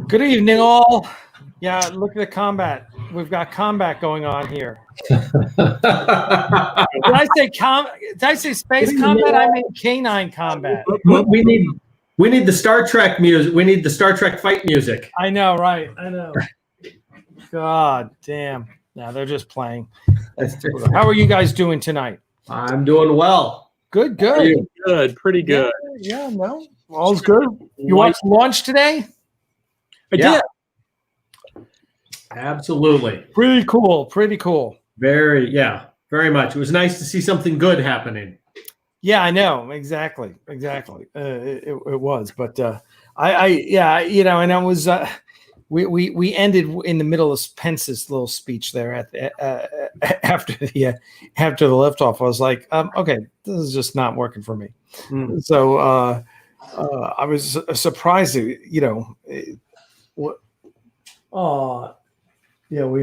Good evening, all. Yeah, look at the combat. We've got combat going on here. Did I say space combat? I mean canine combat. We need the Star Trek music. We need the Star Trek fight music. I know, right? I know. God damn. No, they're just playing. How are you guys doing tonight? I'm doing well. Good. Good, pretty good. Yeah, no, all's good. You watched Launch today? I did. Absolutely. Pretty cool. Very much. It was nice to see something good happening. Yeah, I know. Exactly. It was, but and I was, we ended in the middle of Pence's little speech there after the liftoff. I was like, okay, this is just not working for me. So I was surprised, we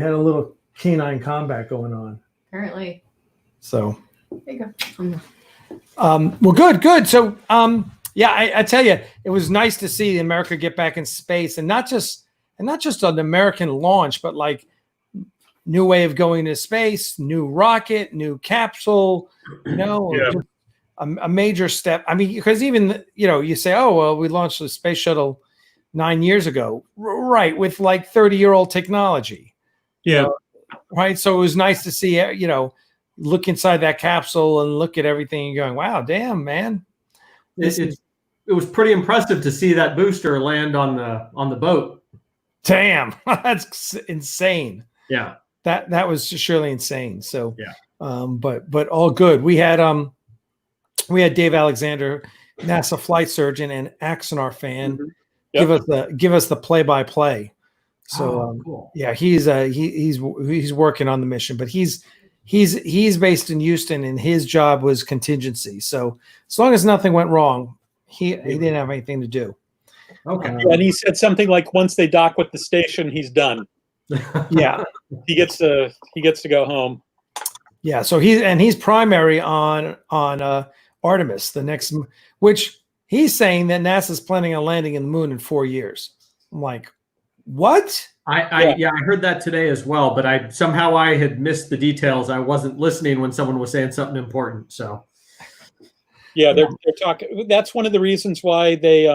had a little canine combat going on. Apparently. So. There you go. Well, good. So, I tell you, it was nice to see America get back in space, and not just an American launch, but like new way of going to space, new rocket, new capsule. A major step. I mean, because even you say, oh well, we launched the space shuttle 9 years ago, right? With like 30-year-old technology. Yeah. Right. So it was nice to see, look inside that capsule and look at everything and going, wow, damn, man. It was pretty impressive to see that booster land on the boat. Damn, that's insane. Yeah. That was surely insane. So yeah. But all good. We had Dave Alexander, NASA flight surgeon and Axonar fan, give us the play-by-play. So cool. Yeah, he's working on the mission, but he's based in Houston, and his job was contingency. So as long as nothing went wrong, he didn't have anything to do. Okay. And he said something like, once they dock with the station, he's done. Yeah, he gets to go home. Yeah, so he's primary on Artemis, the next, which he's saying that NASA's planning on landing in the moon in 4 years. I'm like, what? I heard that today as well, but I had missed the details. I wasn't listening when someone was saying something important. So yeah, they're talking. That's one of the reasons why they.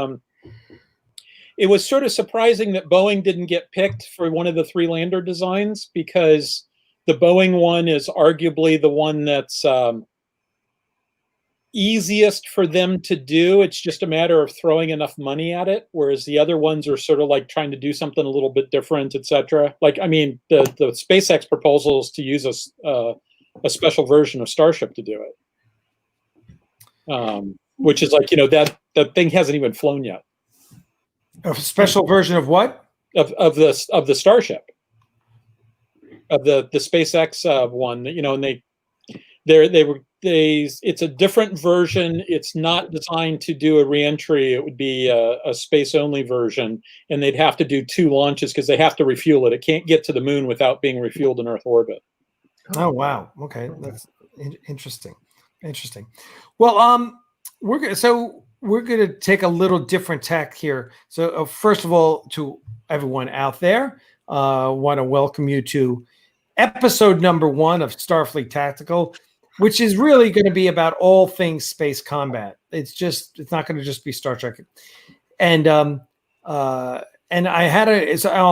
It was sort of surprising that Boeing didn't get picked for one of the 3 lander designs, because the Boeing one is arguably the one that's easiest for them to do. It's just a matter of throwing enough money at it, whereas the other ones are sort of like trying to do something a little bit different, etc. Like, I mean, the SpaceX proposal is to use a special version of Starship to do it, which is like, that thing hasn't even flown yet. A special version of what? Of the Starship, of the SpaceX one, and it's a different version. It's not designed to do a reentry. It would be a space only version, and they'd have to do 2 launches because they have to refuel it. It can't get to the moon without being refueled in Earth orbit. Oh wow. Okay, that's interesting. Well, we're going to take a little different tack here. So first of all, to everyone out there, want to welcome you to episode number 1 of Starfleet Tactical, which is really going to be about all things space combat. It's not going to just be Star Trek. And I'll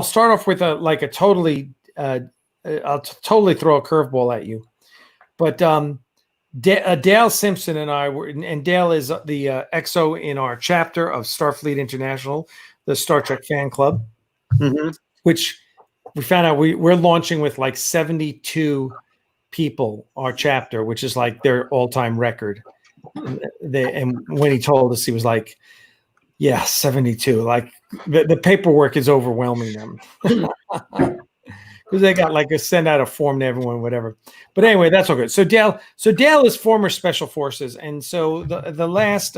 start off with I'll totally throw a curveball at you. But Dale Simpson and I were, and Dale is the XO in our chapter of Starfleet International, the Star Trek fan club, which we found out we're launching with like 72 people, our chapter, which is like their all-time record. And when he told us, he was like, yeah, 72. Like the paperwork is overwhelming them. Because they got like a send out a form to everyone, whatever. But anyway, that's all good. So Dale is former Special Forces, and so the last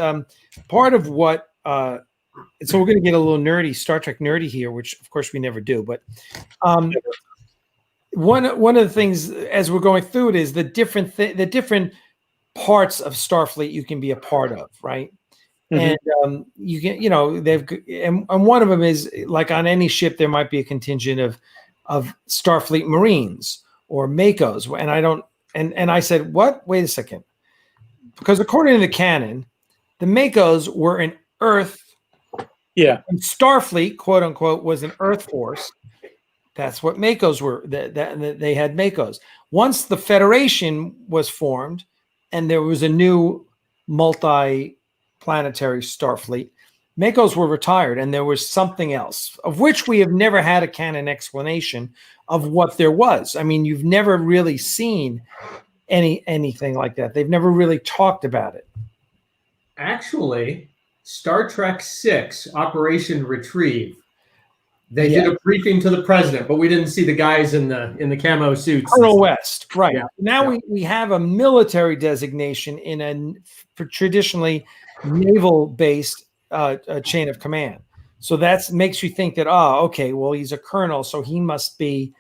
part of what so we're going to get a little nerdy, Star Trek nerdy here, which of course we never do. But one of the things as we're going through it is the different parts of Starfleet you can be a part of, right? And you can, and one of them is like on any ship, there might be a contingent of Starfleet Marines or MACOs. And I don't, and I said, what? Wait a second. Because according to the canon, the MACOs were an Earth. Yeah. And Starfleet, quote unquote, was an Earth force. That's what MACOs were. They had MACOs. Once the Federation was formed and there was a new multi-planetary Starfleet, MACOs were retired and there was something else, of which we have never had a canon explanation of what there was. I mean, you've never really seen anything like that. They've never really talked about it. Actually, Star Trek VI, Operation Retrieve. They did a briefing to the president, but we didn't see the guys in the camo suits. Colonel West, right? Yeah. Now we have a military designation in a traditionally naval-based chain of command. So that makes you think that okay, well he's a colonel, so he must be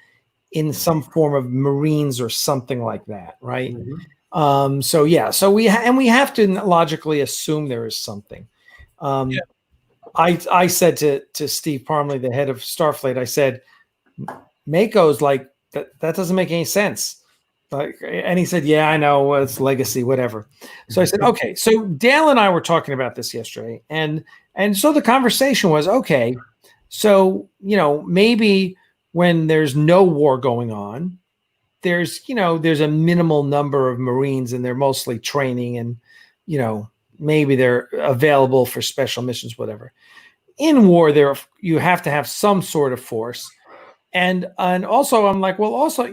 in some form of Marines or something like that, right? Mm-hmm. So we have to logically assume there is something. I said to Steve Parmley, the head of Starfleet, I said, MACO's like that doesn't make any sense. And he said, yeah, I know, it's legacy, whatever. So I said, okay. So Dale and I were talking about this yesterday, and so the conversation was, okay, so maybe when there's no war going on, there's a minimal number of Marines and they're mostly training and maybe they're available for special missions, whatever. In war, you have to have some sort of force. And also I'm like, well, also,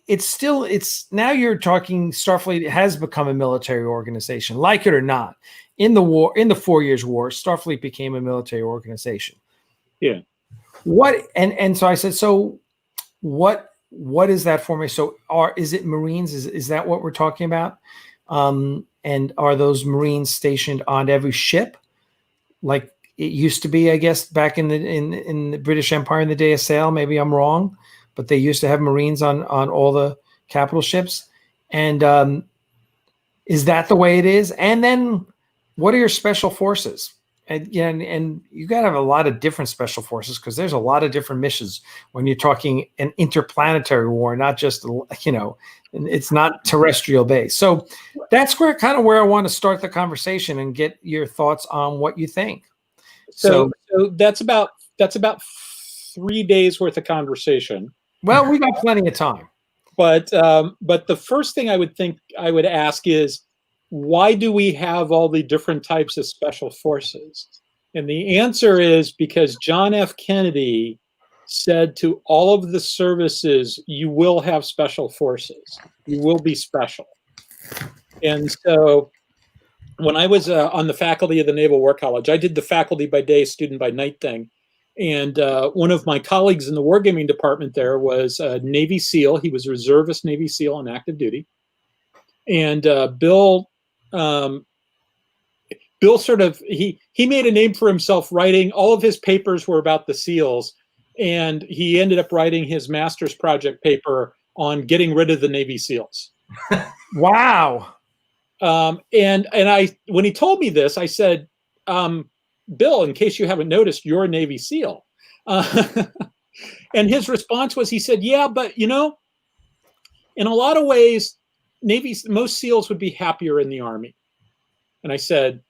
it's now you're talking Starfleet has become a military organization, like it or not. In the 4 years war, Starfleet became a military organization. Yeah. So I said, so what is that formation? So is it Marines? Is that what we're talking about? And are those Marines stationed on every ship, like it used to be? I guess back in the British Empire in the day of sail. Maybe I'm wrong, but they used to have Marines on all the capital ships. And is that the way it is? And then, what are your special forces? And you got to have a lot of different special forces because there's a lot of different missions when you're talking an interplanetary war, not just it's not terrestrial based. So that's where I want to start the conversation and get your thoughts on what you think. So that's about 3 days worth of conversation. Well, we got plenty of time. But the first thing I would ask is, why do we have all the different types of special forces? And the answer is because John F. Kennedy said to all of the services, you will have special forces. You will be special. And so when I was on the faculty of the Naval War College, I did the faculty by day, student by night thing. And one of my colleagues in the wargaming department there was a Navy SEAL. He was a reservist Navy SEAL on active duty. And Bill sort of, he made a name for himself writing, all of his papers were about the SEALs. And he ended up writing his master's project paper on getting rid of the Navy SEALs. Wow. And when he told me this, I said, Bill, in case you haven't noticed, you're a Navy SEAL. And his response was, he said, yeah, but in a lot of ways, most SEALs would be happier in the Army. And I said,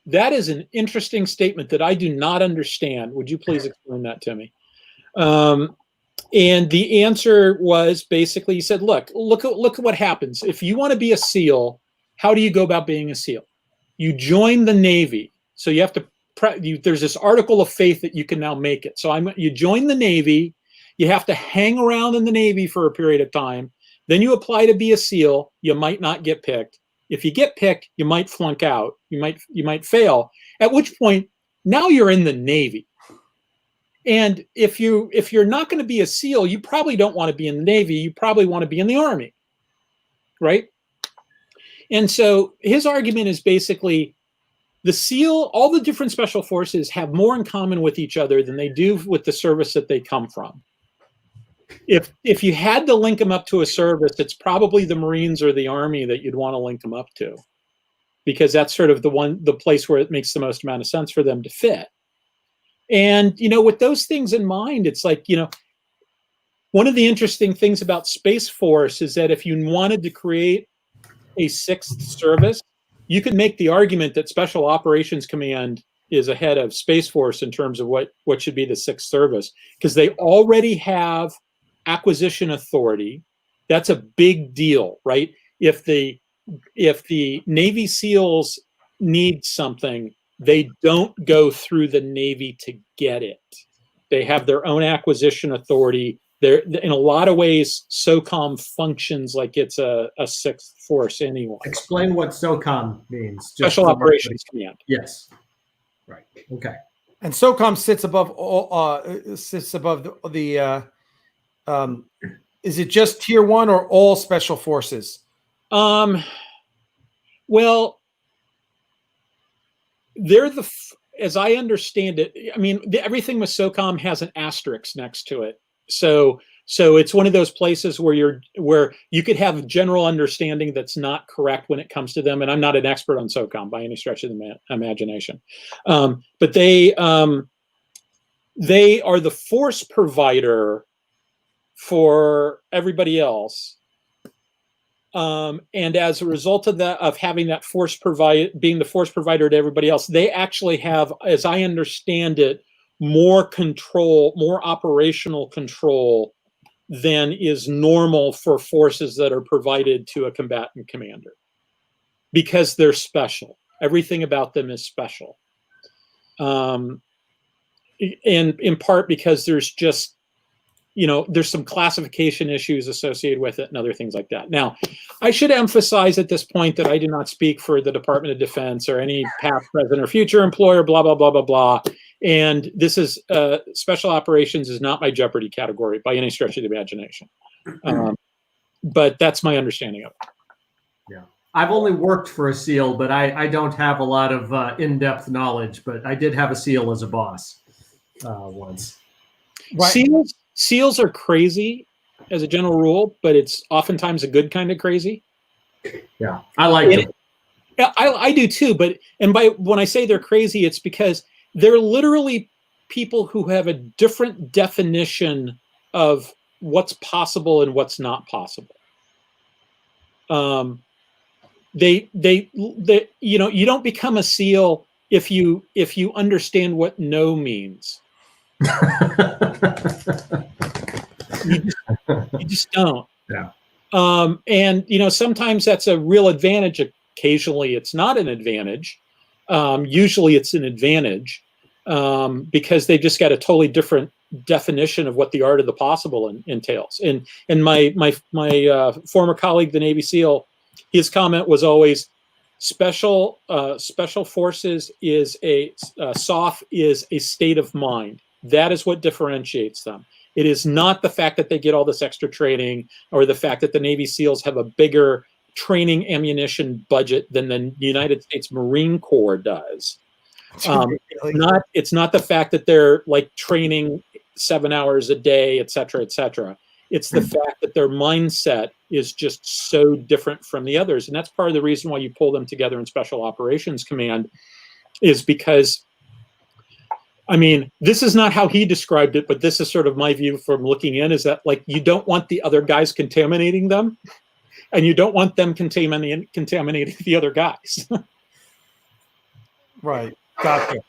that is an interesting statement that I do not understand. Would you please explain that to me? And the answer was basically, he said, look at what happens. If you want to be a SEAL, how do you go about being a SEAL? You join the Navy. So you have to, there's this article of faith that you can now make it. So you join the Navy, you have to hang around in the Navy for a period of time. Then you apply to be a SEAL. You might not get picked. If you get picked, you might flunk out. You might fail. At which point, now you're in the Navy. And if you're not going to be a SEAL, you probably don't want to be in the Navy. You probably want to be in the Army, right? And so his argument is basically the SEAL, all the different special forces have more in common with each other than they do with the service that they come from. If you had to link them up to a service, it's probably the Marines or the Army that you'd want to link them up to. because that's sort of the place where it makes the most amount of sense for them to fit. And, with those things in mind, it's like, one of the interesting things about Space Force is that if you wanted to create a sixth service, you could make the argument that Special Operations Command is ahead of Space Force in terms of what should be the sixth service, because they already have acquisition authority. That's a big deal, right? If the Navy SEALs need something, they don't go through the Navy to get it. They have their own acquisition authority. They're, in a lot of ways, SOCOM functions like it's a sixth force anyway. Explain what SOCOM means. Special Operations Command. Yes. Right. Okay. And SOCOM sits above all. Is it just Tier 1 or all special forces? Well, they're as I understand it, I mean, everything with SOCOM has an asterisk next to it. So it's one of those places where you could have a general understanding that's not correct when it comes to them. And I'm not an expert on SOCOM by any stretch of the imagination, but they are the force provider for everybody else. And as a result of that, of having that being the force provider to everybody else, they actually have, as I understand it, more control, more operational control than is normal for forces that are provided to a combatant commander, because they're special. Everything about them is special. And in part because there's just, there's some classification issues associated with it and other things like that. Now, I should emphasize at this point that I do not speak for the Department of Defense or any past, present, or future employer, blah, blah, blah, blah, blah. And this is special operations is not my Jeopardy category by any stretch of the imagination. But that's my understanding of it. Yeah. I've only worked for a SEAL, but I don't have a lot of in-depth knowledge, but I did have a SEAL as a boss once. Right. SEALs are crazy as a general rule, but it's oftentimes a good kind of crazy. Yeah, I like it. I do too, but when I say they're crazy, it's because they're literally people who have a different definition of what's possible and what's not possible. You don't become a SEAL if you understand what no means. You just don't. Yeah. And sometimes that's a real advantage. Occasionally it's not an advantage. Usually it's an advantage because they just got a totally different definition of what the art of the possible entails. And my former colleague, the Navy SEAL, his comment was always, special forces is SOF is a state of mind. That is what differentiates them. It is not the fact that they get all this extra training or the fact that the Navy SEALs have a bigger training ammunition budget than the United States Marine Corps does. It's not the fact that they're like training 7 hours a day, et cetera, et cetera. It's the fact that their mindset is just so different from the others. And that's part of the reason why you pull them together in Special Operations Command, is because, I mean, this is not how he described it, but this is sort of my view from looking in, is that like, you don't want the other guys contaminating them, and you don't want them contaminating the other guys. Right. Gotcha.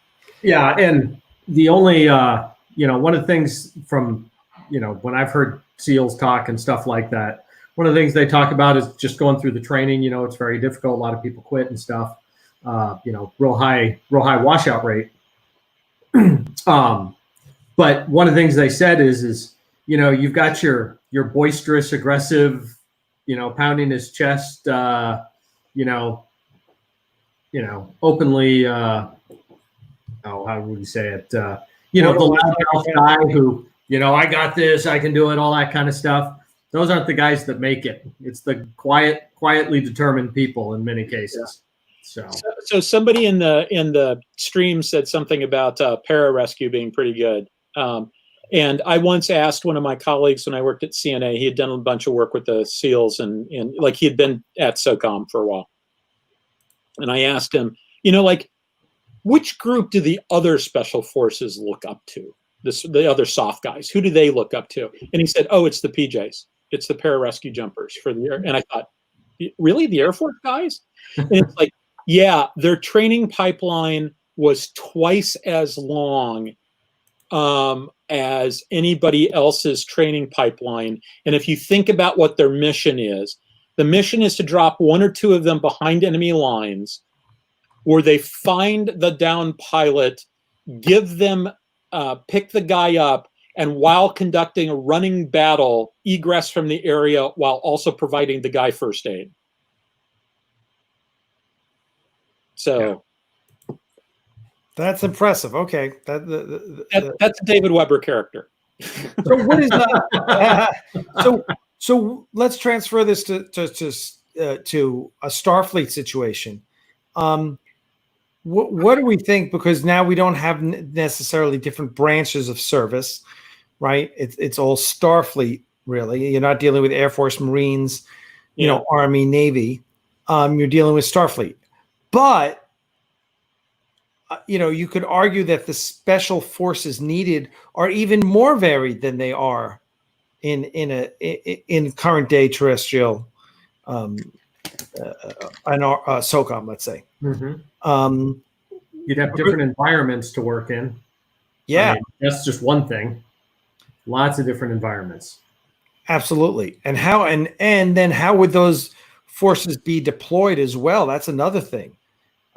Yeah. And the only, one of the things from, when I've heard SEALs talk and stuff like that, one of the things they talk about is just going through the training. It's very difficult. A lot of people quit and stuff, real high washout rate. But one of the things they said is, you've got your boisterous, aggressive, pounding his chest, openly, how would you say it? The loud guy who, I got this, I can do it, all that kind of stuff. Those aren't the guys that make it. It's the quietly determined people in many cases. Yeah. So somebody in the stream said something about pararescue being pretty good. And I once asked one of my colleagues when I worked at CNA, he had done a bunch of work with the SEALs and like he had been at SOCOM for a while. And I asked him, like, which group do the other special forces look up to? The other soft guys, who do they look up to? And he said, oh, it's the PJs. It's the pararescue jumpers for the air. And I thought, really, the Air Force guys? And it's like, yeah, their training pipeline was twice as long as anybody else's training pipeline. And if you think about what their mission is, the mission is to drop one or two of them behind enemy lines, where they find the downed pilot, give them, pick the guy up, and while conducting a running battle, egress from the area while also providing the guy first aid. So that's impressive. Okay, that's a David Weber character. So what is that? So let's transfer this to a Starfleet situation. What do we think? Because now we don't have necessarily different branches of service, right? It's all Starfleet, really. You're not dealing with Air Force, Marines, Army, Navy. You're dealing with Starfleet. But you could argue that the special forces needed are even more varied than they are in current day terrestrial SOCOM, let's say. Mm-hmm. You'd have different environments to work in. Yeah, that's just one thing. Lots of different environments. Absolutely. And then how would those forces be deployed as well? That's another thing.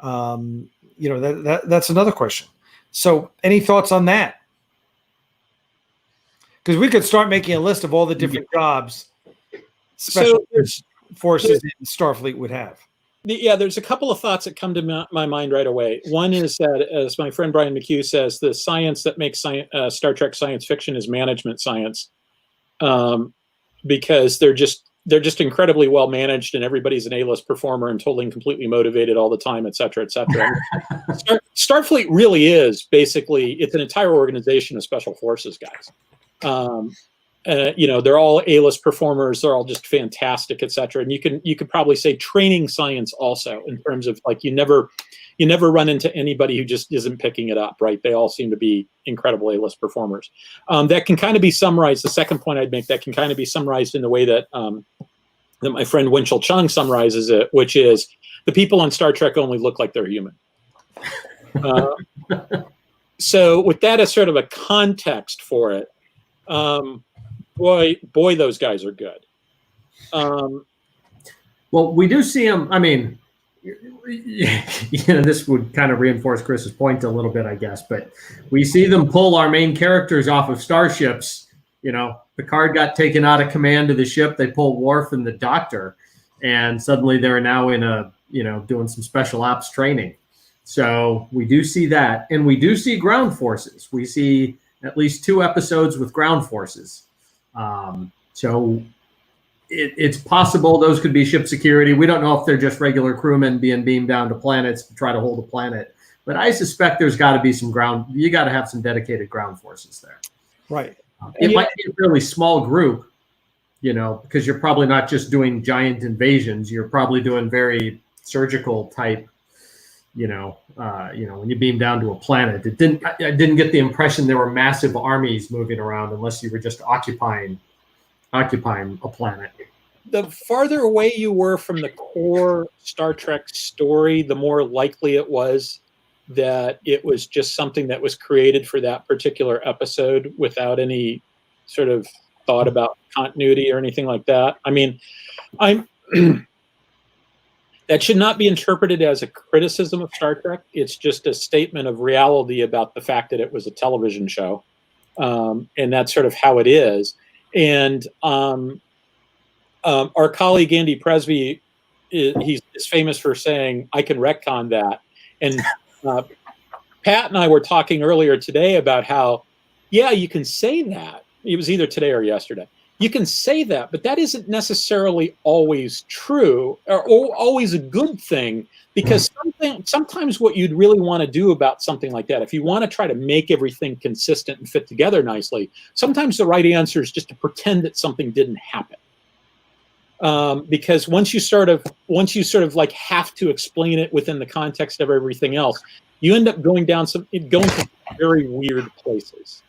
That's another question. So any thoughts on that? Because we could start making a list of all the different jobs special forces in Starfleet would have. Yeah, there's a couple of thoughts that come to my mind right away. One is that, as my friend Brian McHugh says, the science that makes Star Trek science fiction is management science, because they're just incredibly well managed, and everybody's an A-list performer and totally and completely motivated all the time, et cetera, et cetera. Starfleet really is basically, it's an entire organization of special forces guys. They're all A-list performers. They're all just fantastic, et cetera. And you could probably say training science also, in terms of like, you never run into anybody who just isn't picking it up, right? They all seem to be incredible A-list performers. That can kind of be summarized. The second point I'd make, that can kind of be summarized in the way that that my friend Winchell Chung summarizes it, which is the people on Star Trek only look like they're human. So with that as sort of a context for it, boy, those guys are good. Well, we do see them. I mean, this would kind of reinforce Chris's point a little bit, I guess. But we see them pull our main characters off of starships. Picard got taken out of command of the ship. They pull Worf and the Doctor, and suddenly they're now in doing some special ops training. So we do see that, and we do see ground forces. We see at least 2 episodes with ground forces. So it's possible those could be ship security. We don't know if they're just regular crewmen being beamed down to planets to try to hold a planet. But I suspect there's got to be some you got to have some dedicated ground forces there. Right. It might be a really small group, because you're probably not just doing giant invasions. You're probably doing very surgical type, when you beam down to a planet. I didn't get the impression there were massive armies moving around unless you were just occupying a planet. The farther away you were from the core Star Trek story, the more likely it was that it was just something that was created for that particular episode without any sort of thought about continuity or anything like that. I mean, that should not be interpreted as a criticism of Star Trek. It's just a statement of reality about the fact that it was a television show. And that's sort of how it is. And our colleague Andy Presby, he's famous for saying, I can retcon that. And Pat and I were talking earlier today about how, yeah, you can say that. It was either today or yesterday. You can say that, but that isn't necessarily always true or always a good thing, because sometimes what you'd really want to do about something like that, if you want to try to make everything consistent and fit together nicely, sometimes the right answer is just to pretend that something didn't happen. because once you sort of like have to explain it within the context of everything else, you end up going to very weird places.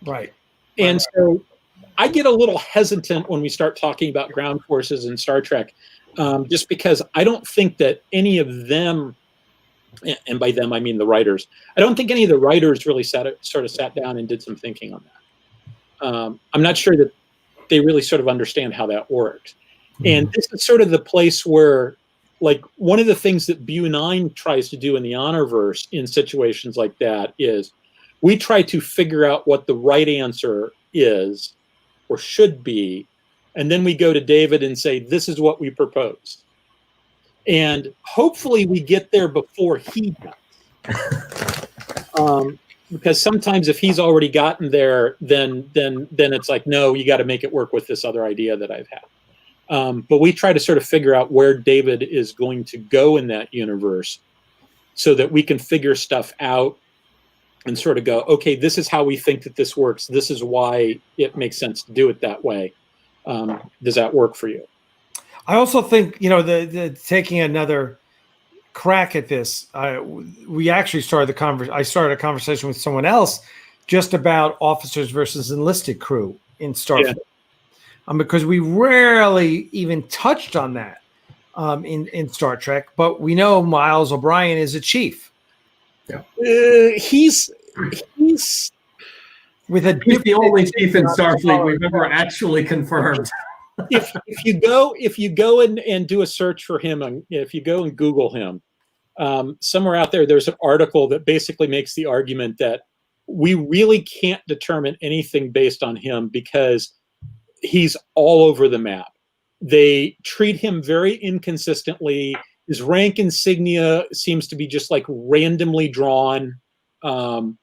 Right. And so I get a little hesitant when we start talking about ground forces in Star Trek, just because I don't think that any of them, and by them I mean the writers, I don't think any of the writers really sat down and did some thinking on that. I'm not sure that they really sort of understand how that works. And this is sort of the place where, like, one of the things that Bu9 tries to do in the Honorverse in situations like that is we try to figure out what the right answer is or should be, and then we go to David and say, this is what we propose. And hopefully we get there before he does. Because sometimes if he's already gotten there, then it's like, no, you got to make it work with this other idea that I've had. But we try to sort of figure out where David is going to go in that universe so that we can figure stuff out and sort of go, okay, this is how we think that this works. This is why it makes sense to do it that way. Does that work for you? I also think, the taking another crack at this, we actually started I started a conversation with someone else just about officers versus enlisted crew in Starfleet. Yeah. Because we rarely even touched on that in Star Trek, but we know Miles O'Brien is a chief. Yeah. He's the only chief in Starfleet we've ever actually confirmed. if you go and do a search for him, if you go and Google him, somewhere out there's an article that basically makes the argument that we really can't determine anything based on him because he's all over the map. They treat him very inconsistently. His rank insignia seems to be just like randomly drawn. It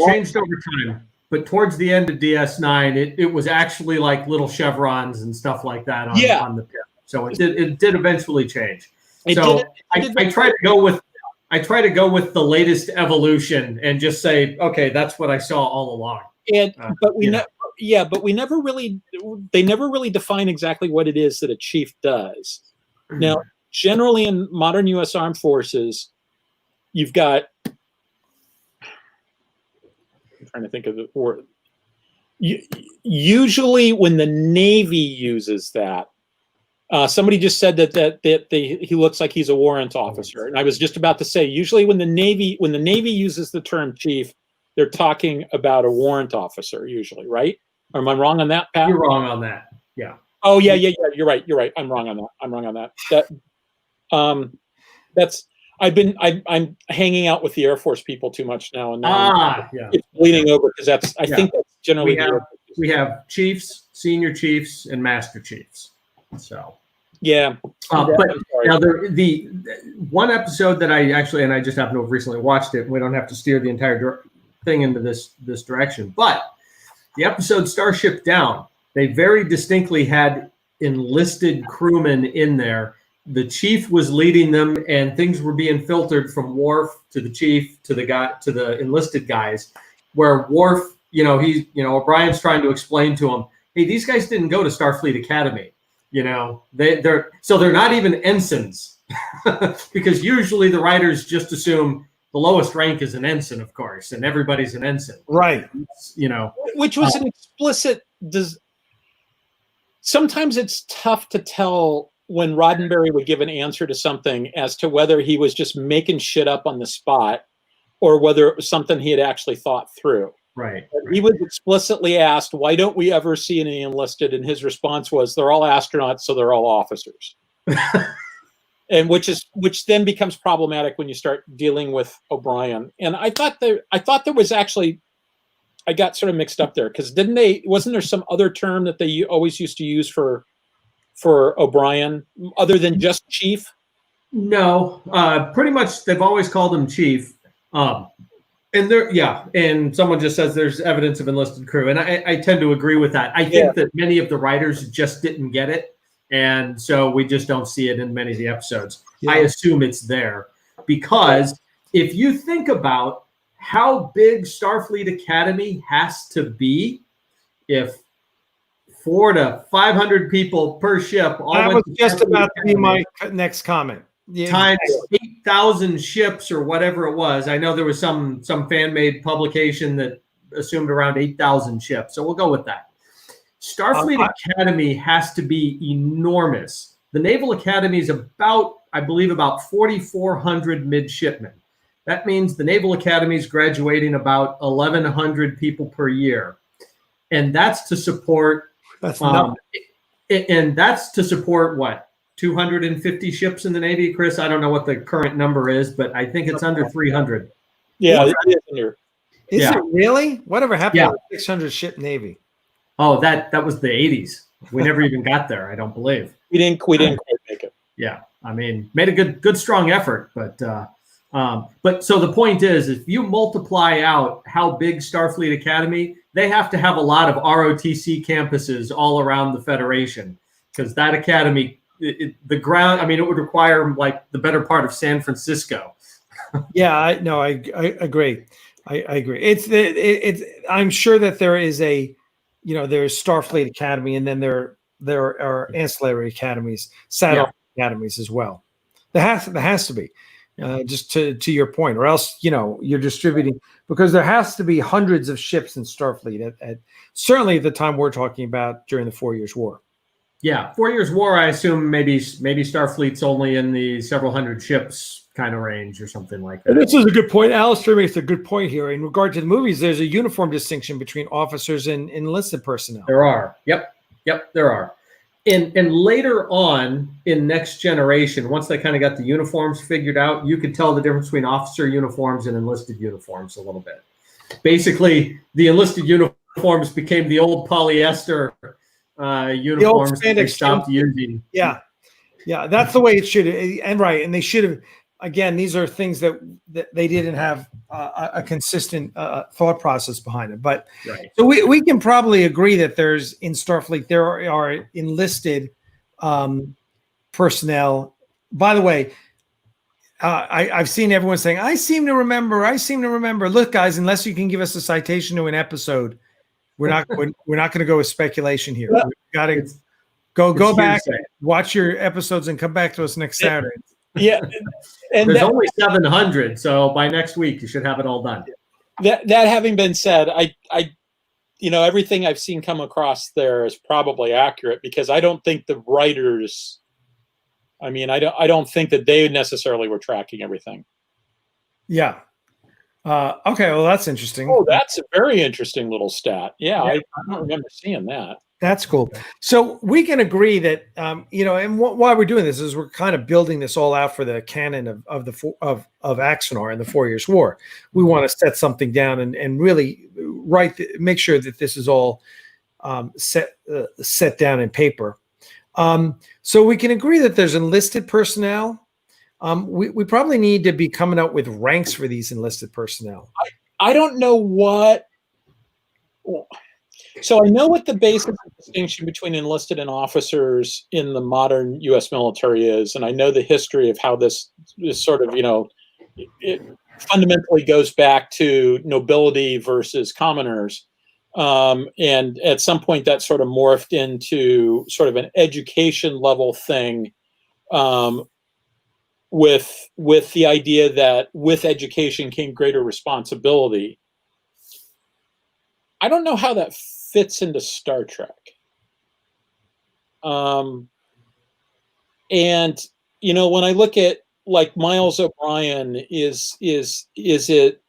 changed over time, but towards the end of DS9, it was actually like little chevrons and stuff like that on the pip. So it did eventually change. I try to go with the latest evolution and just say, okay, that's what I saw all along. But they never really define exactly what it is that a chief does. Now, generally in modern U.S. Armed Forces, you've got, I'm trying to think of the word. Usually when the Navy uses that, somebody just said that he looks like he's a warrant officer. And I was just about to say, usually when the Navy uses the term chief, they're talking about a warrant officer usually, right? Or am I wrong on that, Pat? You're wrong on that. Yeah. Oh yeah. You're right. I'm wrong on that. I'm hanging out with the Air Force people too much now, and now it's bleeding over because I think that's generally we have chiefs, senior chiefs, and master chiefs. So yeah. But now the one episode that I just happen to have recently watched it. We don't have to steer the entire thing into this direction, but the episode Starship Down, they very distinctly had enlisted crewmen in there. The chief was leading them, and things were being filtered from Worf to the chief to the enlisted guys. Where Worf, O'Brien's trying to explain to him, hey, these guys didn't go to Starfleet Academy. They're not even ensigns, because usually the writers just assume the lowest rank is an ensign, of course, and everybody's an ensign. Right. Which was an explicit. Sometimes it's tough to tell when Roddenberry would give an answer to something as to whether he was just making shit up on the spot or whether it was something he had actually thought through. Right. He was explicitly asked, why don't we ever see any enlisted? And his response was, they're all astronauts, so they're all officers. And which then becomes problematic when you start dealing with O'Brien. And I thought there was actually, I got sort of mixed up there because wasn't there some other term that they always used to use for O'Brien other than just chief? No, pretty much they've always called him chief. And someone just says there's evidence of enlisted crew, and I tend to agree with that. I think that many of the writers just didn't get it. And so we just don't see it in many of the episodes. Yeah. I assume it's there because if you think about how big Starfleet Academy has to be, if 400 to 500 people per ship. That was just about to be my next comment. Yeah, times 8,000 ships or whatever it was. I know there was some fan-made publication that assumed around 8,000 ships. So we'll go with that. Starfleet Academy has to be enormous. The Naval Academy is about, I believe, about 4,400 midshipmen. That means the Naval Academy is graduating about 1,100 people per year. And that's to support, and that's to support what? 250 ships in the Navy, Chris? I don't know what the current number is, but I think it's under 300. Yeah, it is under. Is it really? Whatever happened Yeah. to the 600 ship Navy? Oh, that was the 80s. We never even got there, I don't believe. We didn't quite make it. Yeah, I mean, made a good strong effort, but so the point is, if you multiply out how big Starfleet Academy, they have to have a lot of ROTC campuses all around the Federation, because that academy, the ground, I mean, it would require like the better part of San Francisco. Yeah, I agree. I agree. It's I'm sure that there is a, there's Starfleet Academy, and then there are ancillary academies, satellite academies as well. There has to be, just to your point, or else you're distributing, because there has to be hundreds of ships in Starfleet at certainly the time we're talking about during the 4 Years' War. Yeah, 4 Years' War, I assume maybe Starfleet's only in the several hundred ships kind of range or something like that. This is a good point. Alistair makes a good point here. In regard to the movies, there's a uniform distinction between officers and enlisted personnel. There are. Yep, there are. And later on in Next Generation, once they kind of got the uniforms figured out, you could tell the difference between officer uniforms and enlisted uniforms a little bit. Basically, the enlisted uniforms became the old polyester uniforms that they stopped using. Yeah, that's the way it should. And right, and they should have. Again, these are things that they didn't have a consistent thought process behind it. But so we can probably agree that there's in Starfleet there are enlisted personnel. By the way, I've seen everyone saying, I seem to remember. Look, guys, unless you can give us a citation to an episode, we're not going to go with speculation here. We've got to go back, watch your episodes, and come back to us next Saturday. Yeah, and there's only 700, so by next week you should have it all done. That having been said, I everything I've seen come across there is probably accurate, because I don't think the writers, I don't think that they necessarily were tracking everything. Yeah. Okay. Well, that's interesting. Oh, that's a very interesting little stat. Yeah. I don't remember seeing that. That's cool. So we can agree that, and why we're doing this is we're kind of building this all out for the canon of Axanar and the 4 Years' War. We want to set something down and really make sure that this is all set down in paper. So we can agree that there's enlisted personnel. We probably need to be coming up with ranks for these enlisted personnel. I don't know what. So I know what the basic distinction between enlisted and officers in the modern U.S. military is, and I know the history of how this sort of, it fundamentally goes back to nobility versus commoners. And at some point that sort of morphed into sort of an education level thing, with the idea that with education came greater responsibility. I don't know how that fits into Star Trek. And, when I look at like Miles O'Brien, is it,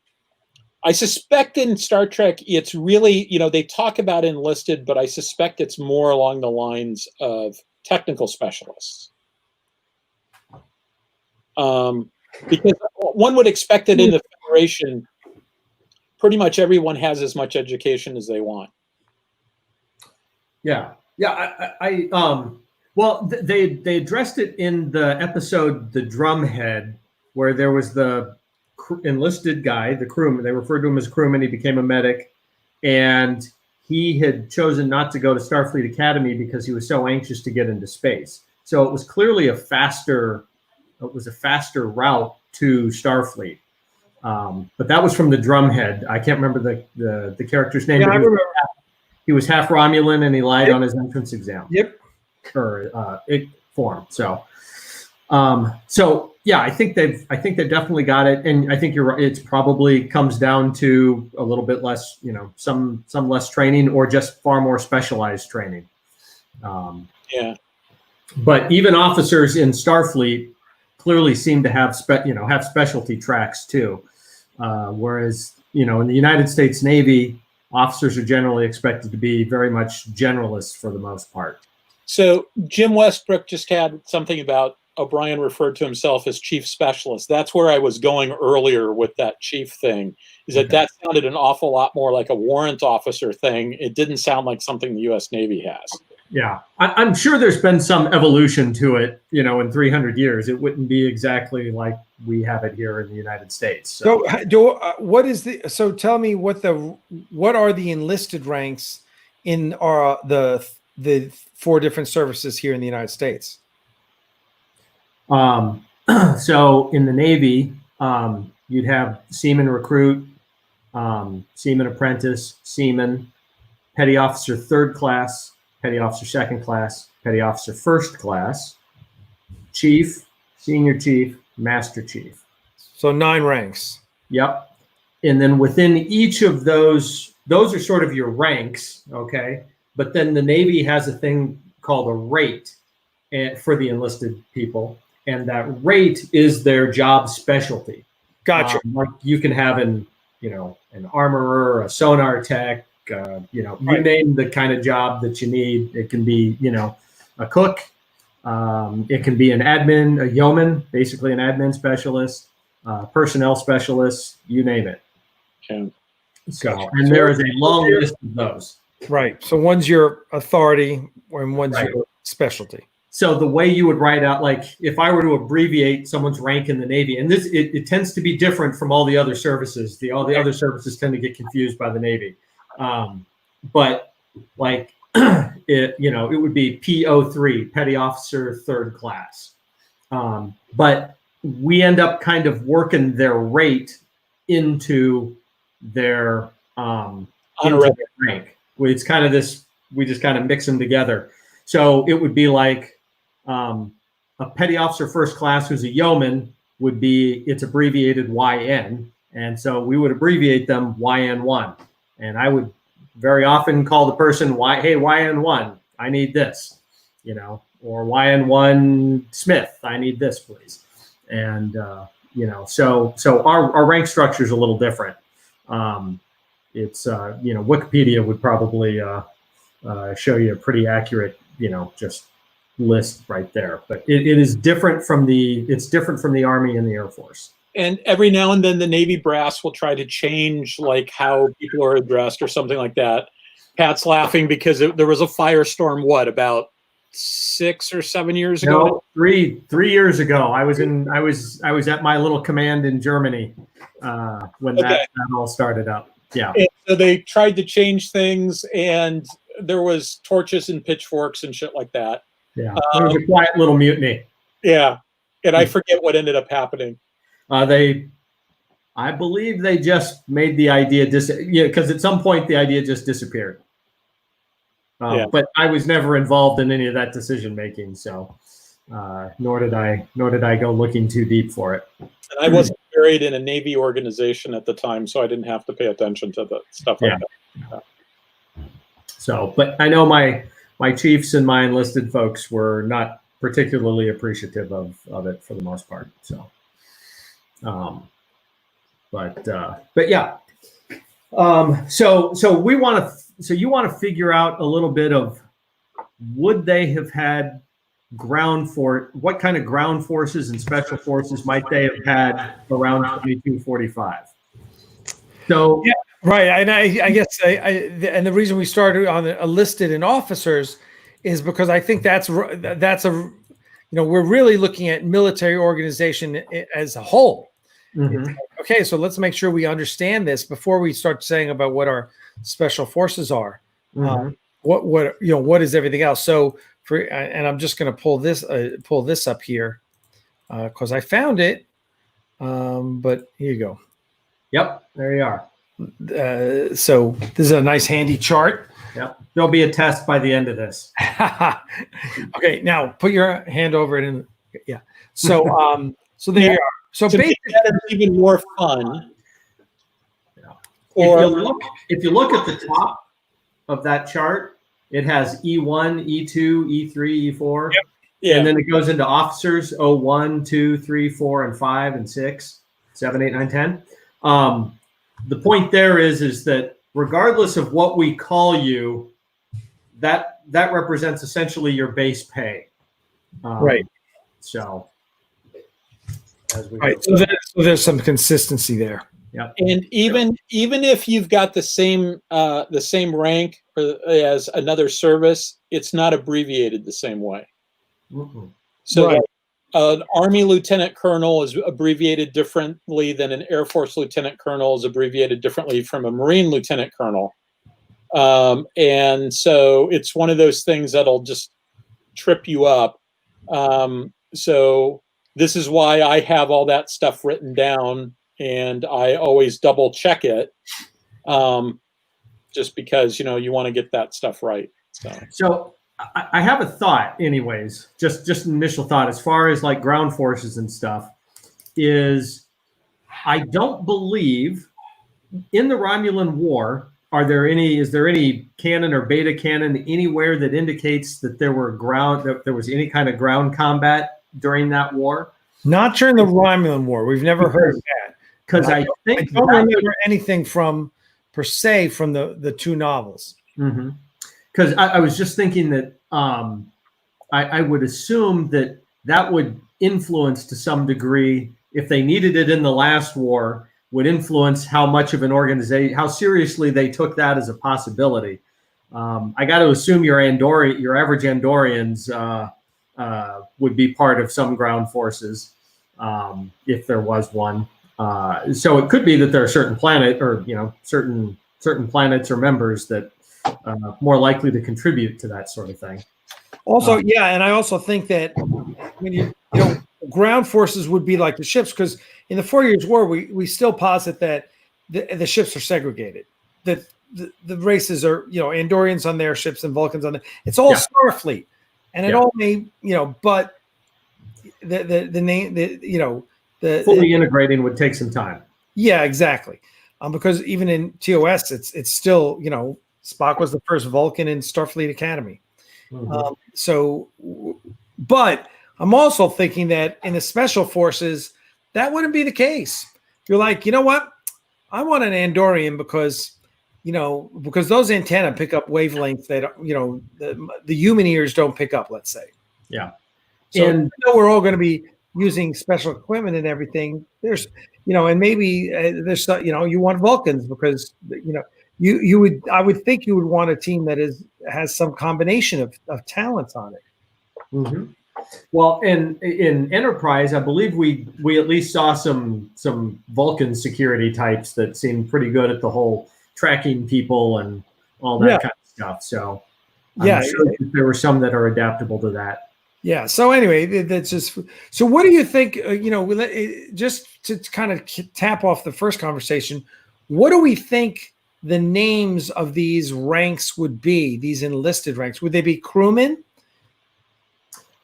I suspect in Star Trek, it's really, they talk about enlisted, but I suspect it's more along the lines of technical specialists. Because one would expect that in the Federation, pretty much everyone has as much education as they want. Yeah. Well, they addressed it in the episode "The Drumhead," where there was the enlisted guy, the crewman. They referred to him as crewman. He became a medic, and he had chosen not to go to Starfleet Academy because he was so anxious to get into space. So it was clearly a faster route to Starfleet. But that was from the Drumhead. I can't remember the character's name. Yeah, I remember. He was half Romulan, and he lied on his entrance exam. Yep. Or form. So yeah, I think they've definitely got it, and I think you're right. It's probably comes down to a little bit less, some less training, or just far more specialized training. Yeah. But even officers in Starfleet clearly seem to have have specialty tracks too, whereas in the United States Navy, officers are generally expected to be very much generalists for the most part. So Jim Westbrook just had something about O'Brien referred to himself as chief specialist. That's where I was going earlier with that chief thing, is that sounded an awful lot more like a warrant officer thing. It didn't sound like something the U.S. Navy has. Yeah, I'm sure there's been some evolution to it, in 300 years. It wouldn't be exactly like we have it here in the United States. So tell me what are the enlisted ranks in the 4 different services here in the United States? So in the Navy, you'd have seaman recruit, seaman apprentice, seaman, petty officer 3rd class, petty officer 2nd class, petty officer 1st class, chief, senior chief, master chief. So 9 ranks. Yep. And then within each of those are sort of your ranks, okay? But then the Navy has a thing called a rate for the enlisted people, and that rate is their job specialty. Gotcha. Like you can have an armorer, a sonar tech, you name the kind of job that you need. It can be, a cook. It can be an admin, a yeoman, basically an admin specialist, personnel specialist, you name it. Yeah. So, and there is a long list of those. Right. So one's your authority and one's your specialty. So the way you would write out, like if I were to abbreviate someone's rank in the Navy, and it tends to be different from all the other services. All the other services tend to get confused by the Navy. But like, it would be PO3, Petty Officer 3rd class. But we end up kind of working their rate into their rank. It's kind of this, we just kind of mix them together. So it would be like a Petty Officer 1st class who's a yeoman would be, it's abbreviated YN. And so we would abbreviate them YN1. And I would very often call the person, hey, YN1, I need this, or YN1 Smith, I need this, please. And, so our rank structure is a little different. It's, Wikipedia would probably show you a pretty accurate, just list right there. But it is different from the Army and the Air Force. And every now and then the Navy brass will try to change like how people are addressed or something like that. Pat's laughing because there was a firestorm, about 6 or 7 years ago? No, 3 years ago. I was at my little command in Germany when that all started up. Yeah. And so they tried to change things, and there was torches and pitchforks and shit like that. Yeah. It was a quiet little mutiny. Yeah. And I forget what ended up happening. I believe they just made the idea because at some point the idea just disappeared. But I was never involved in any of that decision making, so nor did I go looking too deep for it. And I wasn't buried in a Navy organization at the time, so I didn't have to pay attention to the stuff like that. So, but I know my chiefs and my enlisted folks were not particularly appreciative of it for the most part. So. But yeah. So you want to figure out a little bit of, would they have had what kind of ground forces and special forces might they have had around 2245? So yeah, right. And I guess and the reason we started on enlisted and officers is because I think that's we're really looking at military organization as a whole. Mm-hmm. Okay, so let's make sure we understand this before we start saying about what our special forces are. Mm-hmm. What is everything else? So and I'm just going to pull this up here because I found it. But here you go. Yep, there you are. So this is a nice handy chart. Yep. There'll be a test by the end of this. Okay, now put your hand over it in. Yeah. So so there you are. So To make basically, that even more fun, If you look at the top of that chart, it has E1, E2, E3, E4. Yep. Yeah. And then it goes into officers 01, 2, 3, 4, and 5, and 6, 7, 8, 9, 10. The point there is that regardless of what we call you, that represents essentially your base pay. right. So, as we Right. go. So there's some consistency there. Yep. And even if you've got the same rank as another service, it's not abbreviated the same way. Mm-hmm. So Right. like, an Army lieutenant colonel is abbreviated differently than an Air Force lieutenant colonel is abbreviated differently from a Marine lieutenant colonel. And so it's one of those things that'll just trip you up. So this is why I have all that stuff written down, and I always double check it, just because, you want to get that stuff right. So I have a thought, anyways, just an initial thought as far as like ground forces and stuff, is I don't believe in the Romulan War, is there any canon or beta canon anywhere that indicates that there was any kind of ground combat during that war? Not during the Romulan War. We've never heard of that. Because I I don't remember anything from the two novels. Mm-hmm. Because I was just thinking that I would assume that would influence to some degree, if they needed it in the last war, would influence how much of an organization, how seriously they took that as a possibility. I got to assume your average Andorians would be part of some ground forces, if there was one. So it could be that there are certain certain planets or members that more likely to contribute to that sort of thing. Also, yeah, and I also think that when ground forces would be like the ships, because in the 4 Years' War, we still posit that the ships are segregated. That the races are, Andorians on their ships and Vulcans on their. It's all Starfleet, and it all may, but the name, the fully integrating would take some time. Yeah, exactly. Because even in TOS, it's still, Spock was the first Vulcan in Starfleet Academy. Mm-hmm. But I'm also thinking that in the special forces, that wouldn't be the case. You're like, you know what? I want an Andorian because those antennae pick up wavelengths that, the human ears don't pick up, let's say. Yeah. So even though we're all going to be using special equipment and everything, there's, and maybe there's, you want Vulcans because, I would think you would want a team that has some combination of talents on it. Mm-hmm. Well, in Enterprise, I believe we at least saw some Vulcan security types that seemed pretty good at the whole tracking people and all that kind of stuff. So I'm sure that there were some that are adaptable to that. Yeah. So anyway, that's just. So what do you think? Just to kind of tap off the first conversation, what do we think the names of these ranks would be? These enlisted ranks, would they be crewmen?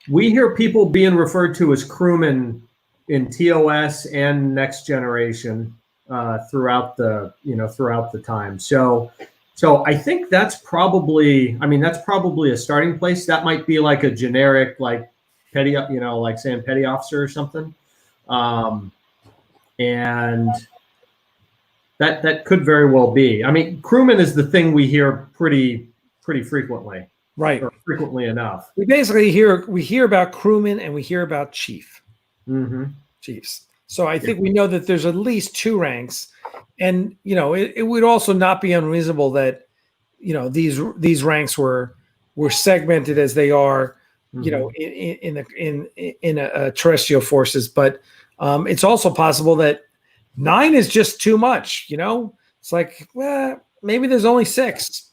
We hear people being referred to as crewmen in TOS and Next Generation throughout the time. So I think that's probably a starting place. That might be like a generic, like petty, like saying petty officer or something. And that could very well be. I mean, crewman is the thing we hear pretty frequently. Right. Or frequently enough. We basically hear about crewmen and we hear about chief. Mm-hmm. Chiefs. So I think we know that there's at least two ranks, and it would also not be unreasonable that these ranks were segmented as they are, in a terrestrial forces. But it's also possible that 9 is just too much. It's like, well, maybe there's only 6.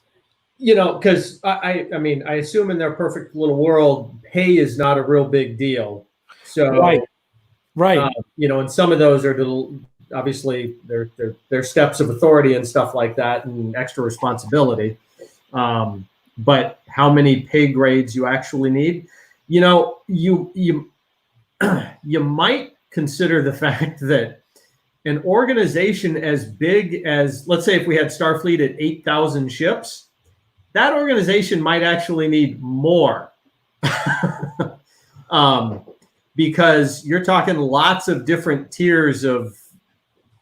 Because I assume in their perfect little world, pay is not a real big deal. So, right. And some of those are obviously they're steps of authority and stuff like that, and extra responsibility. But how many pay grades you actually need, you might consider the fact that an organization as big as, let's say, if we had Starfleet at 8,000 ships, that organization might actually need more. Because you're talking lots of different tiers of,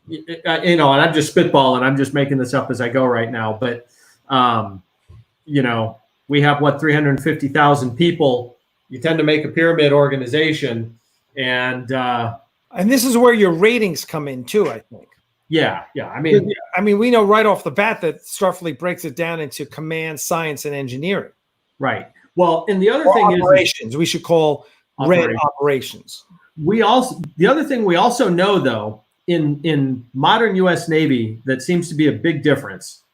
and I'm just spitballing, I'm just making this up as I go right now, but, we have 350,000 people. You tend to make a pyramid organization, and this is where your ratings come in too, I think. Yeah. I mean, we know right off the bat that Starfleet breaks it down into command, science, and engineering. Right. Well, and the other thing operations. We should call red operations. The other thing we also know, though, in modern U.S. Navy, that seems to be a big difference,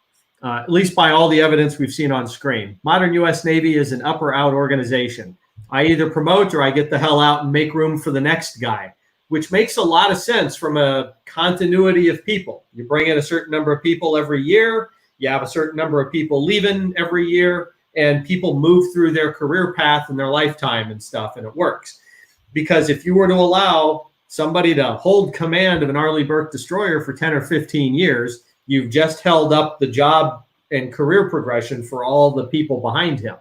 at least by all the evidence we've seen on screen. Modern U.S. Navy is an up or out organization. I either promote or I get the hell out and make room for the next guy, which makes a lot of sense from a continuity of people. You bring in a certain number of people every year, you have a certain number of people leaving every year, and people move through their career path in their lifetime and stuff, and it works. Because if you were to allow somebody to hold command of an Arleigh Burke destroyer for 10 or 15 years, you've just held up the job and career progression for all the people behind him.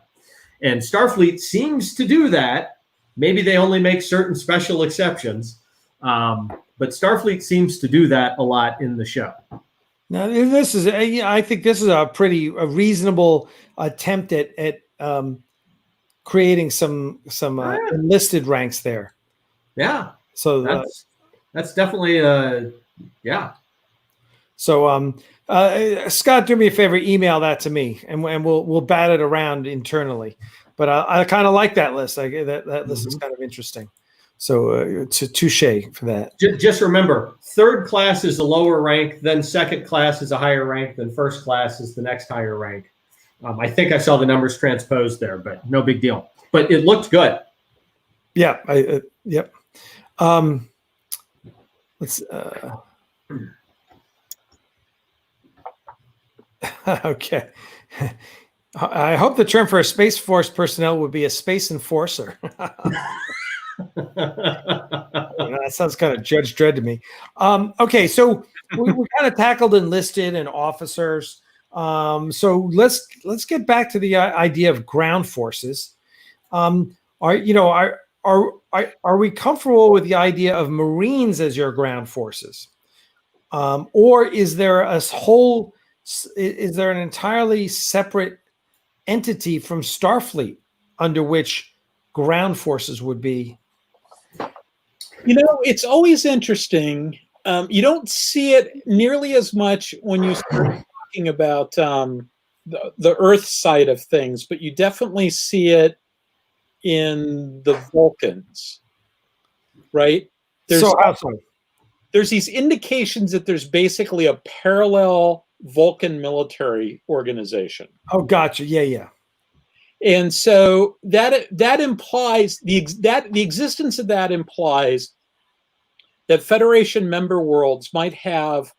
And Starfleet seems to do that. Maybe they only make certain special exceptions, but Starfleet seems to do that a lot in the show. Now, I think this is a reasonable attempt at creating some enlisted ranks there. Yeah. So that's definitely yeah. So Scott, do me a favor, email that to me, and we'll bat it around internally. But I kind of like that list. That list is kind of interesting. So it's a touche for that. Just remember, third class is a lower rank, then second class is a higher rank, then first class is the next higher rank. I think I saw the numbers transposed there, but no big deal. But it looked good. Yeah. Yep. Let's. Okay. I hope the term for a Space Force personnel would be a space enforcer. That sounds kind of Judge Dredd to me. Okay, so we kind of tackled enlisted and officers. So let's get back to the idea of ground forces. Are we comfortable with the idea of Marines as your ground forces, or is there is there an entirely separate entity from Starfleet under which ground forces would be? It's always interesting. You don't see it nearly as much when you start talking about the Earth side of things, but you definitely see it in the Vulcans, right? There's these indications that there's basically a parallel Vulcan military organization. Oh, gotcha. Yeah. And so that implies the existence of that implies that Federation member worlds might have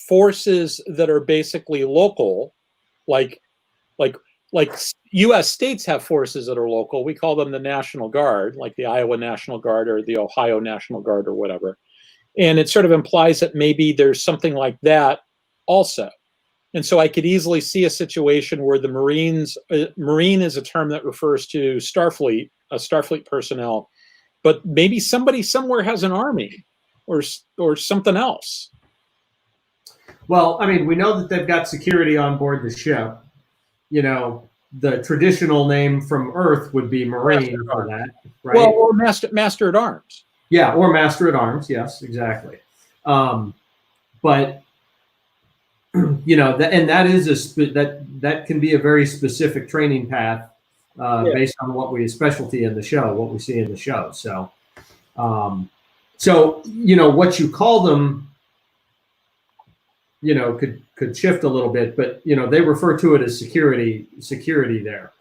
forces that are basically local, like U.S. states have forces that are local. We call them the National Guard, like the Iowa National Guard or the Ohio National Guard or whatever. And it sort of implies that maybe there's something like that also. And so I could easily see a situation where the Marine is a term that refers to Starfleet, Starfleet personnel, but maybe somebody somewhere has an army or something else. Well, I mean, we know that they've got security on board the ship. The traditional name from Earth would be Marine for that, right? Well, or Master at Arms. Yeah, or Master at Arms. Yes, exactly. But that is that can be a very specific training path based on what specialty in the show, what we see in the show. So, what you call them, could shift a little bit, but they refer to it as security there.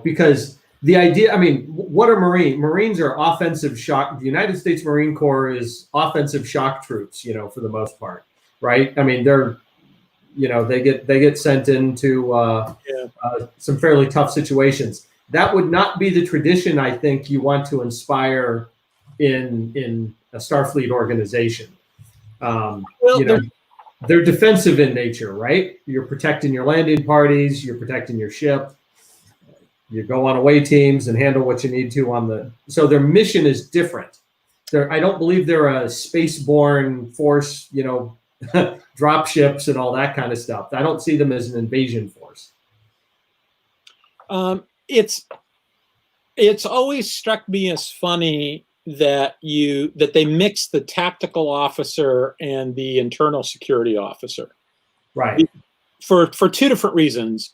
Because the idea, I mean, what are Marines? Marines are offensive shock. The United States Marine Corps is offensive shock troops, for the most part, right? I mean, they're, they get sent into some fairly tough situations. That would not be the tradition I think you want to inspire in a Starfleet organization. They're defensive in nature, right? You're protecting your landing parties, you're protecting your ship. You go on away teams and handle what you need to so their mission is different. I don't believe they're a spaceborne force, drop ships and all that kind of stuff. I don't see them as an invasion force. It's always struck me as funny that they mix the tactical officer and the internal security officer. Right. For two different reasons.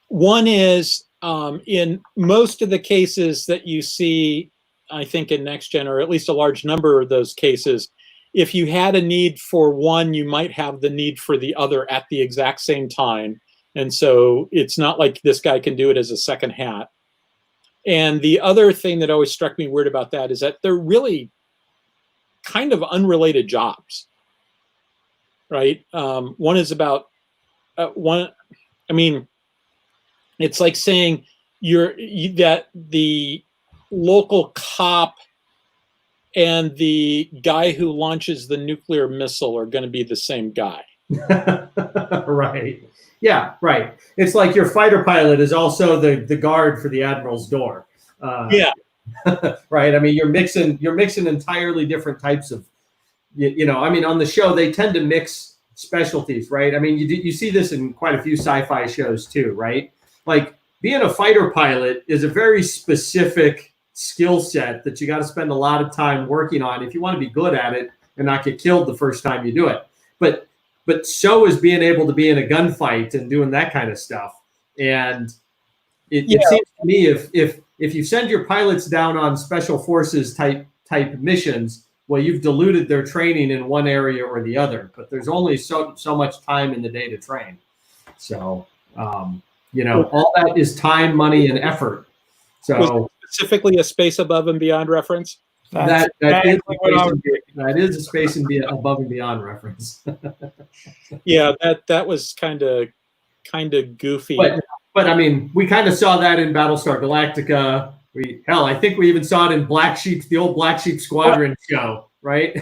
One is in most of the cases that you see, I think in Next Gen, or at least a large number of those cases, if you had a need for one, you might have the need for the other at the exact same time. And so it's not like this guy can do it as a second hat. And the other thing that always struck me weird about that is that they're really kind of unrelated jobs, right? One is about it's like saying that the local cop and the guy who launches the nuclear missile are going to be the same guy. Right. Yeah, right. It's like your fighter pilot is also the guard for the admiral's door. Yeah. Right. I mean, you're mixing entirely different types of, on the show, they tend to mix specialties, right? I mean, you see this in quite a few sci-fi shows too, right? Like being a fighter pilot is a very specific skill set that you got to spend a lot of time working on if you want to be good at it and not get killed the first time you do it. But so is being able to be in a gunfight and doing that kind of stuff. And it seems to me if you send your pilots down on special forces type missions, well, you've diluted their training in one area or the other. But there's only so much time in the day to train. So all that is time, money, and effort. So specifically a Space Above and Beyond reference. That is a Space and Above and Beyond reference. Yeah, that was kind of goofy. But I mean, we kind of saw that in Battlestar Galactica. I think we even saw it in the old Black Sheep Squadron show, right?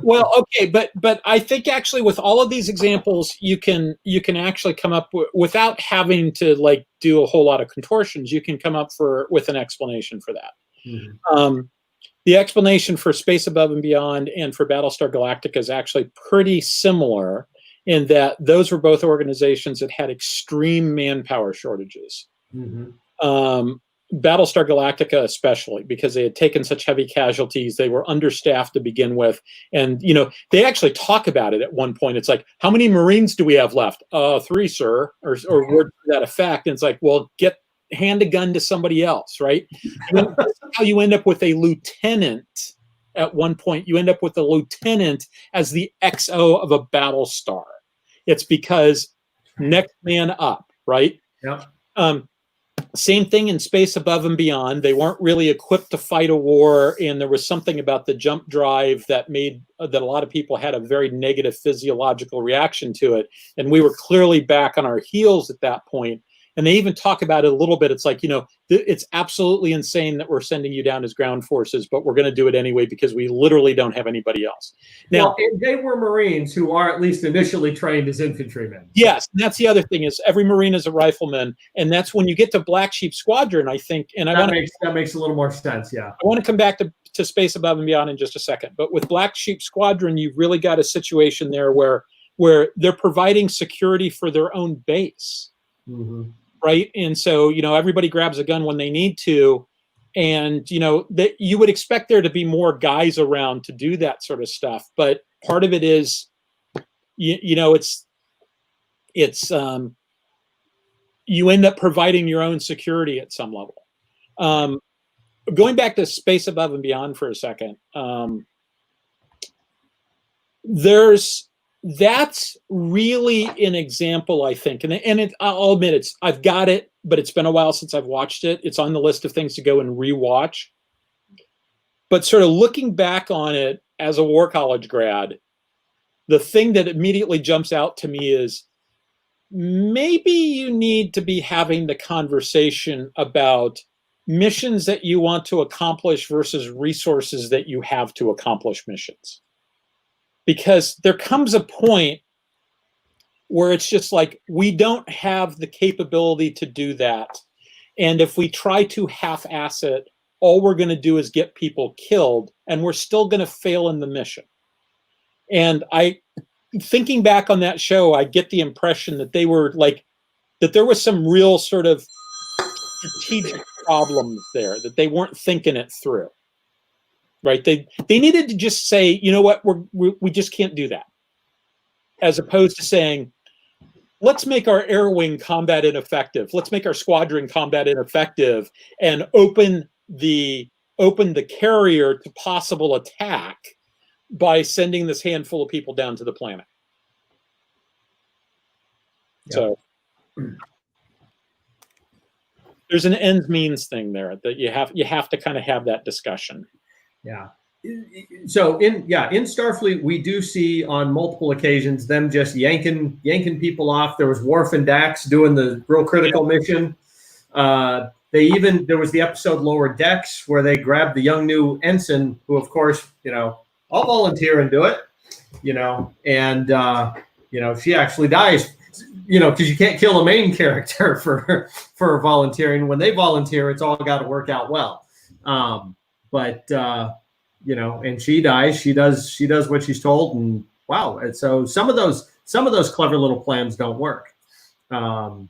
Well, okay, but I think actually with all of these examples, you can actually come up without having to do a whole lot of contortions. You can come up with an explanation for that. Mm-hmm. The explanation for Space Above and Beyond and for Battlestar Galactica is actually pretty similar in that those were both organizations that had extreme manpower shortages. Mm-hmm. Battlestar Galactica especially, because they had taken such heavy casualties. They were understaffed to begin with. And, they actually talk about it at one point. It's like, how many Marines do we have left? 3, sir, or word to that effect. And it's like, well, hand a gun to somebody else, right? And that's how you end up with a lieutenant. At one point, you end up with a lieutenant as the XO of a Battlestar. It's because next man up, right? Yeah. Same thing in Space Above and Beyond. They weren't really equipped to fight a war, and there was something about the jump drive that made that a lot of people had a very negative physiological reaction to it. And we were clearly back on our heels at that point. And they even talk about it a little bit. It's like, it's absolutely insane that we're sending you down as ground forces, but we're going to do it anyway because we literally don't have anybody else. Now, and they were Marines who are at least initially trained as infantrymen. Yes, and that's the other thing is every Marine is a rifleman, and that's when you get to Black Sheep Squadron, I think. And that makes a little more sense. Yeah, I want to come back to Space Above and Beyond in just a second, but with Black Sheep Squadron, you've really got a situation there where they're providing security for their own base. Mm-hmm. Right. And so, everybody grabs a gun when they need to. And, that you would expect there to be more guys around to do that sort of stuff. But part of it is, it's you end up providing your own security at some level. Going back to Space Above and Beyond for a second, that's really an example, I think, and I'll admit I've got it, but it's been a while since I've watched it. It's on the list of things to go and rewatch. But sort of looking back on it as a War College grad, the thing that immediately jumps out to me is maybe you need to be having the conversation about missions that you want to accomplish versus resources that you have to accomplish missions. Because there comes a point where it's just like, we don't have the capability to do that. And if we try to half-ass it, all we're going to do is get people killed, and we're still going to fail in the mission. And thinking back on that show, I get the impression that they were like, that there was some real sort of strategic problems there, that they weren't thinking it through. Right? They needed to just say, you know what, we just can't do that. As opposed to saying, let's make our air wing combat ineffective. Let's make our squadron combat ineffective and open the carrier to possible attack by sending this handful of people down to the planet. Yeah. So there's an ends means thing there that you have to kind of have that discussion. Yeah. So in Starfleet, we do see on multiple occasions them just yanking people off. There was Worf and Dax doing the real critical mission. There was the episode Lower Decks where they grabbed the young new ensign, who of course, I'll volunteer and do it, and she actually dies, because you can't kill a main character for volunteering. When they volunteer, it's all got to work out well. And she dies. She does what she's told, and wow. And so some of those clever little plans don't work. And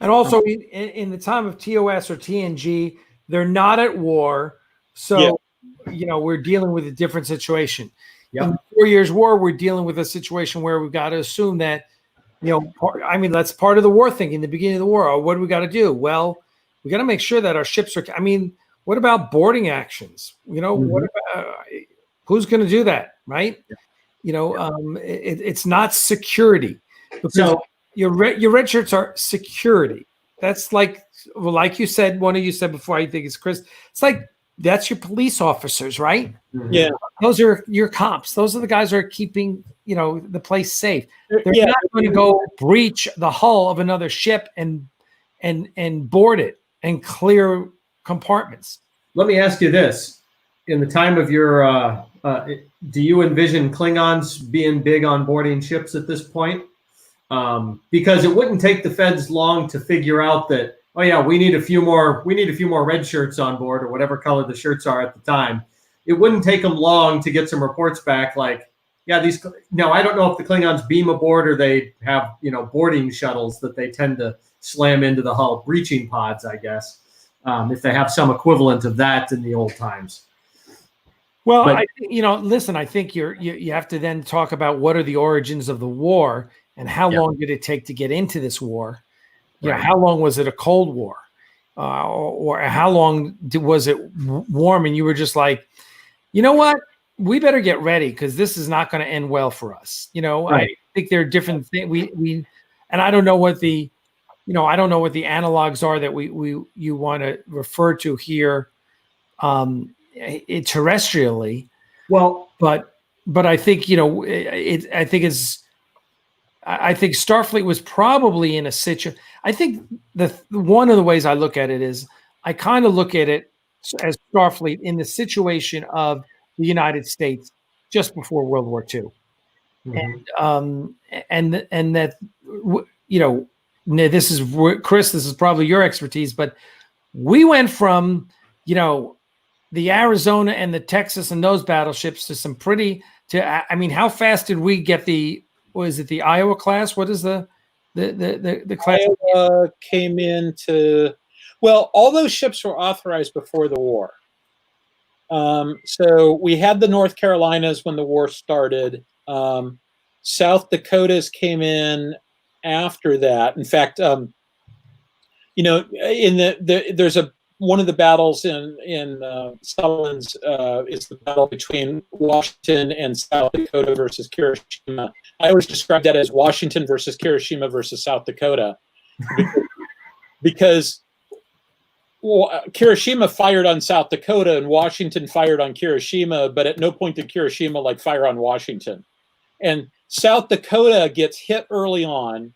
also in the time of TOS or TNG, they're not at war, so we're dealing with a different situation. Yep. In the 4 Years' War, we're dealing with a situation where we've got to assume that, that's part of the war thinking. In the beginning of the war, what do we got to do? Well, we got to make sure that our ships are. What about boarding actions? What about, who's going to do that, right? Yeah. It's not security. So your red shirts are security. That's like you said, one of you said before, I think it's Chris. It's like, that's your police officers, right? Mm-hmm. Yeah. Those are your cops. Those are the guys who are keeping, the place safe. They're not going to go breach the hull of another ship and board it and clear compartments. Let me ask you this: in the time of your, do you envision Klingons being big on boarding ships at this point? Because it wouldn't take the Feds long to figure out that, oh yeah, we need a few more red shirts on board, or whatever color the shirts are at the time. It wouldn't take them long to get some reports back, like, yeah, I don't know if the Klingons beam aboard or they have, boarding shuttles that they tend to slam into the hull, breaching pods, I guess. If they have some equivalent of that in the old times. Well, listen, I think you have to then talk about what are the origins of the war and how long did it take to get into this war? Right. How long was it a Cold War? Or how long was it warm? And you were just like, you know what? We better get ready because this is not going to end well for us. Right. I think there are different things. And I don't know what the analogs are that you want to refer to here, terrestrially. Well, but I think I think Starfleet was probably in a situation. I think one of the ways I look at it is I kind of look at it as Starfleet in the situation of the United States just before World War II, and that this is Chris. This is probably your expertise, but we went from the Arizona and the Texas and those battleships to some pretty. How fast did we get the? Was it the Iowa class? What is the class? Iowa came into. Well, all those ships were authorized before the war. So we had the North Carolinas when the war started. South Dakotas came in after that. In fact, there's one of the battles in Sutherland's is the battle between Washington and South Dakota versus Hiroshima. I always describe that as Washington versus Hiroshima versus South Dakota, because Hiroshima fired on South Dakota and Washington fired on Hiroshima, but at no point did Hiroshima fire on Washington. And South Dakota gets hit early on,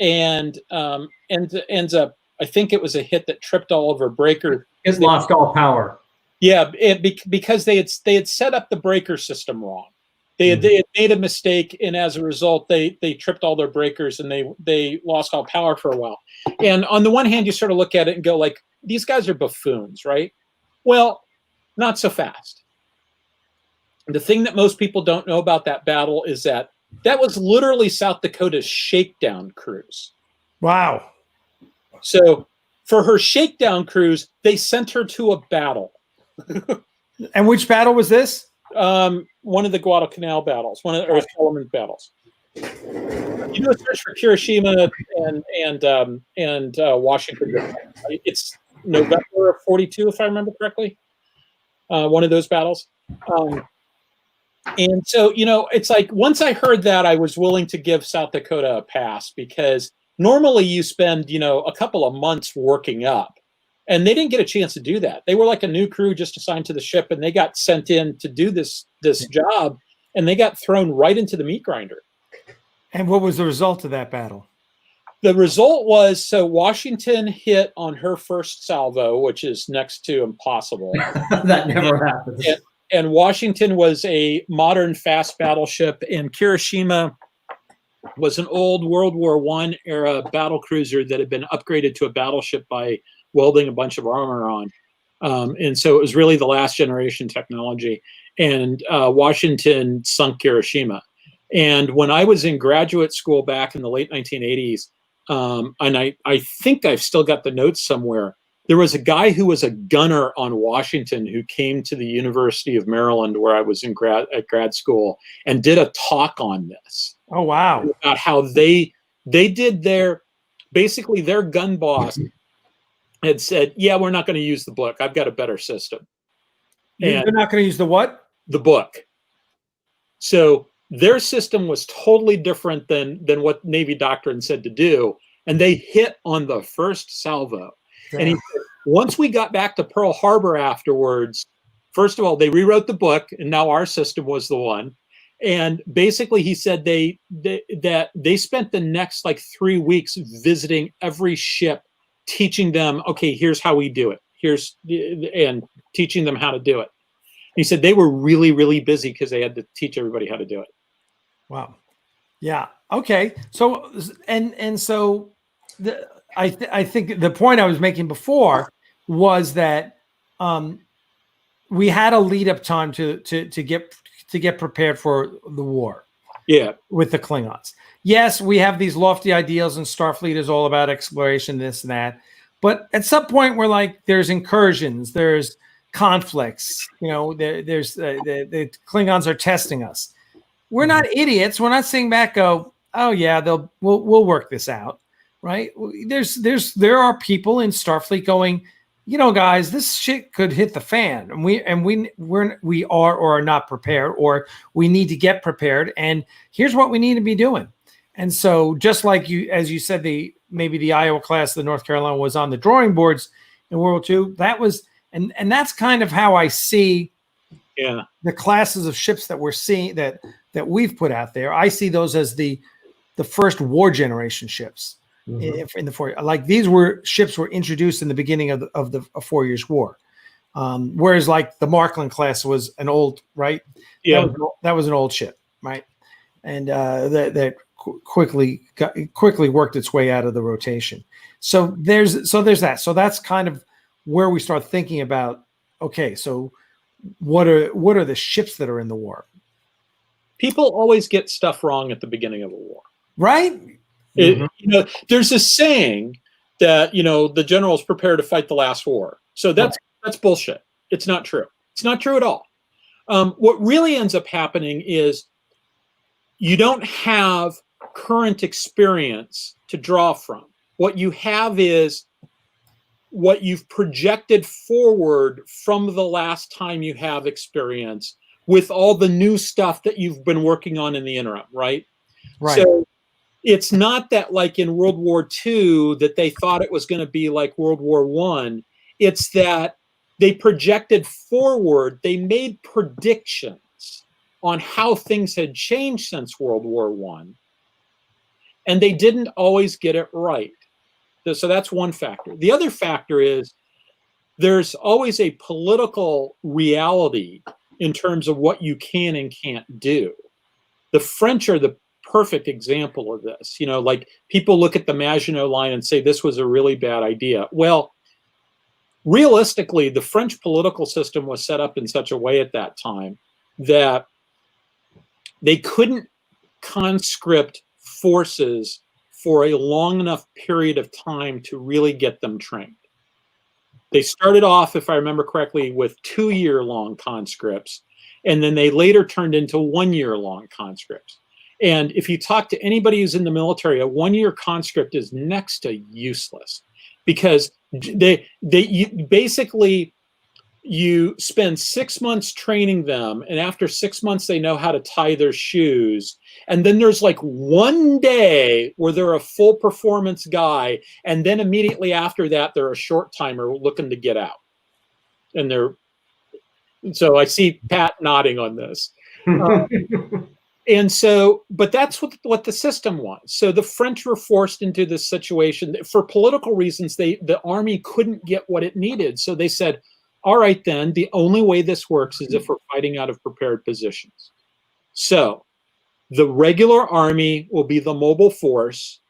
and ends up. I think it was a hit that tripped all over breaker. It lost all power. Yeah, because they had set up the breaker system wrong. They had made a mistake, and as a result, they tripped all their breakers and they lost all power for a while. And on the one hand, you sort of look at it and go like, these guys are buffoons, right? Well, not so fast. The thing that most people don't know about that battle is that was literally South Dakota's shakedown cruise. Wow. So for her shakedown cruise, they sent her to a battle. And which battle was this? One of the Guadalcanal battles, or Solomon battles. You do a search for Hiroshima and Washington. It's November of 42, if I remember correctly. One of those battles. And so, it's like once I heard that, I was willing to give South Dakota a pass, because normally you spend, a couple of months working up, and they didn't get a chance to do that. They were like a new crew just assigned to the ship, and they got sent in to do this job, and they got thrown right into the meat grinder. And what was the result of that battle? The result was, so Washington hit on her first salvo, which is next to impossible. That never happens. And Washington was a modern fast battleship, and Kirishima was an old World War I era battle cruiser that had been upgraded to a battleship by welding a bunch of armor on. And so it was really the last generation technology. And Washington sunk Kirishima. And when I was in graduate school back in the late 1980s, and I think I've still got the notes somewhere, there was a guy who was a gunner on Washington who came to the University of Maryland, where I was at grad school, and did a talk on this. Oh, wow. About how they did their gun boss had said, yeah, we're not going to use the book. I've got a better system. They're not going to use the what? The book. So their system was totally different than what Navy doctrine said to do. And they hit on the first salvo. Yeah. And he said, once we got back to Pearl Harbor afterwards, first of all, they rewrote the book, and now our system was the one. And basically, he said they spent the next 3 weeks visiting every ship, teaching them, okay, here's how we do it. And teaching them how to do it. He said they were really, really busy because they had to teach everybody how to do it. Wow. Yeah. Okay. So, and so I think the point I was making before was that we had a lead up time to get prepared for the war. Yeah. With the Klingons. Yes, we have these lofty ideals, and Starfleet is all about exploration, this and that. But at some point, we're like, there's incursions, there's conflicts. There's the Klingons are testing us. We're not idiots. We're not sitting back, go, oh yeah, we'll work this out, right? There are people in Starfleet going, guys, this shit could hit the fan, and we are or are not prepared, or we need to get prepared. And here's what we need to be doing. And so, just like as you said, maybe the Iowa class, the North Carolina was on the drawing boards in World War II. That was, and that's kind of how I see the classes of ships that we're seeing that we've put out there. I see those as the first war generation ships. Mm-hmm. In the 4 years, like these ships were introduced in the beginning of the 4 Years' War, whereas like the Markland class was an old, right? Yeah, that was an old ship, right? And that quickly worked its way out of the rotation. So there's that. So that's kind of where we start thinking about, okay, so what are the ships that are in the war? People always get stuff wrong at the beginning of a war, right? There's a saying that the generals prepare to fight the last war. So that's bullshit. It's not true. It's not true at all. What really ends up happening is you don't have current experience to draw from. What you have is what you've projected forward from the last time you have experience, with all the new stuff that you've been working on in the interim, right? Right. So it's not that like in World War II that they thought it was going to be like World War I. It's that they projected forward. They made predictions on how things had changed since World War I. and they didn't always get it right. So that's one factor. The other factor is there's always a political reality in terms of what you can and can't do. The French are the perfect example of this. You know, like people look at the Maginot Line and say this was a really bad idea. Well, realistically, the French political system was set up in such a way at that time that they couldn't conscript forces for a long enough period of time to really get them trained. They started off, if I remember correctly, with 2-year-long conscripts, and then they later turned into 1-year-long conscripts. And if you talk to anybody who's in the military, a 1-year conscript is next to useless, because you spend 6 months training them, and after 6 months they know how to tie their shoes, and then there's like 1 day where they're a full performance guy, and then immediately after that they're a short timer looking to get out. And so I see Pat nodding on this. And so, but that's what the system was. So the French were forced into this situation for political reasons. The army couldn't get what it needed, so they said, all right, then, the only way this works is if we're fighting out of prepared positions. So the regular army will be the mobile force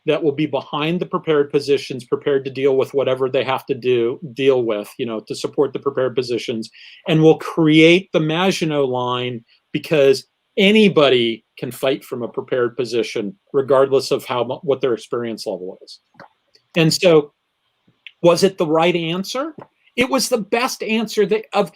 that will be behind the prepared positions, prepared to deal with whatever they have to deal with, you know, to support the prepared positions, and will create the Maginot Line because anybody can fight from a prepared position, regardless of what their experience level is. And so, was it the right answer? It was the best answer of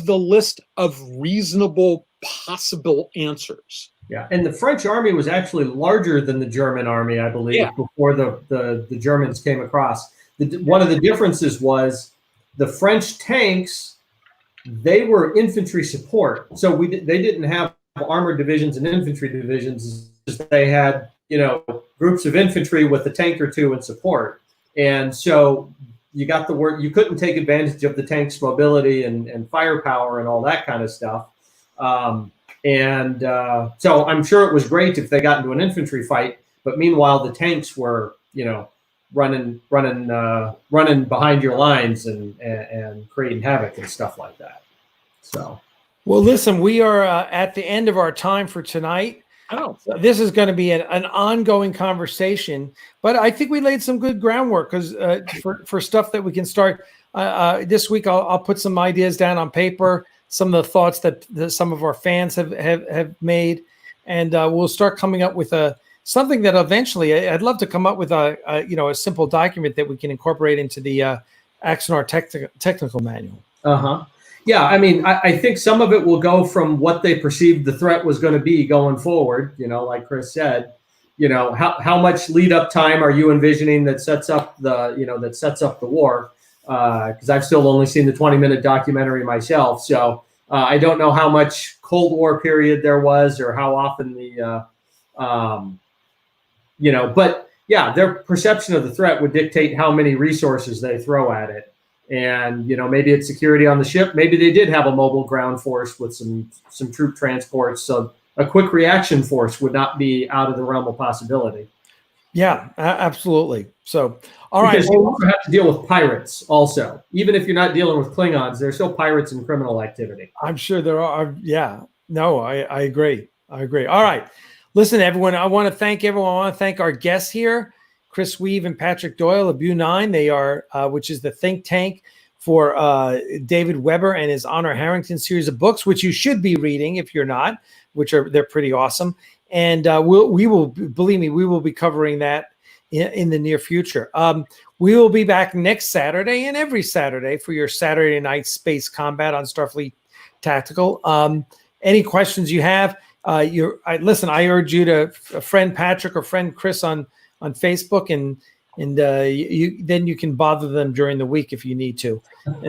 the list of reasonable possible answers. Yeah, and the French army was actually larger than the German army, I believe, before the Germans came across. One of the differences was the French tanks, they were infantry support. So they didn't have armored divisions and infantry divisions. They had, you know, groups of infantry with a tank or two in support. And so you got you couldn't take advantage of the tank's mobility and firepower and all that kind of stuff. So I'm sure it was great if they got into an infantry fight, but meanwhile the tanks were, you know, running behind your lines and creating havoc and stuff like that. So, well, listen, we are at the end of our time for tonight. Oh, this is going to be an ongoing conversation, but I think we laid some good groundwork because for stuff that we can start this week. I'll put some ideas down on paper, some of the thoughts that some of our fans have made, and we'll start coming up with something that eventually I'd love to come up with a simple document that we can incorporate into the Axonar technical manual. Yeah, I mean, I think some of it will go from what they perceived the threat was going to be going forward. You know, like Chris said, you know, how much lead up time are you envisioning that sets up the war? Because I've still only seen the 20-minute documentary myself, so I don't know how much Cold War period there was or how often but yeah, their perception of the threat would dictate how many resources they throw at it. And, you know, maybe it's security on the ship. Maybe they did have a mobile ground force with some troop transports. So a quick reaction force would not be out of the realm of possibility. Yeah, absolutely. So, all right. Because you also have to deal with pirates also. Even if you're not dealing with Klingons, there's still pirates and criminal activity. I'm sure there are. Yeah. No, I agree. All right. Listen, everyone, I want to thank everyone. I want to thank our guests here, Chris Weuve and Patrick Doyle of U9. They are, which is the think tank for David Weber and his Honor Harrington series of books, which you should be reading if you're not, they're pretty awesome. And we will be covering that in the near future. We will be back next Saturday and every Saturday for your Saturday night space combat on Starfleet Tactical. Any questions you have, I urge you to friend Patrick or friend Chris on Facebook, and then you can bother them during the week if you need to,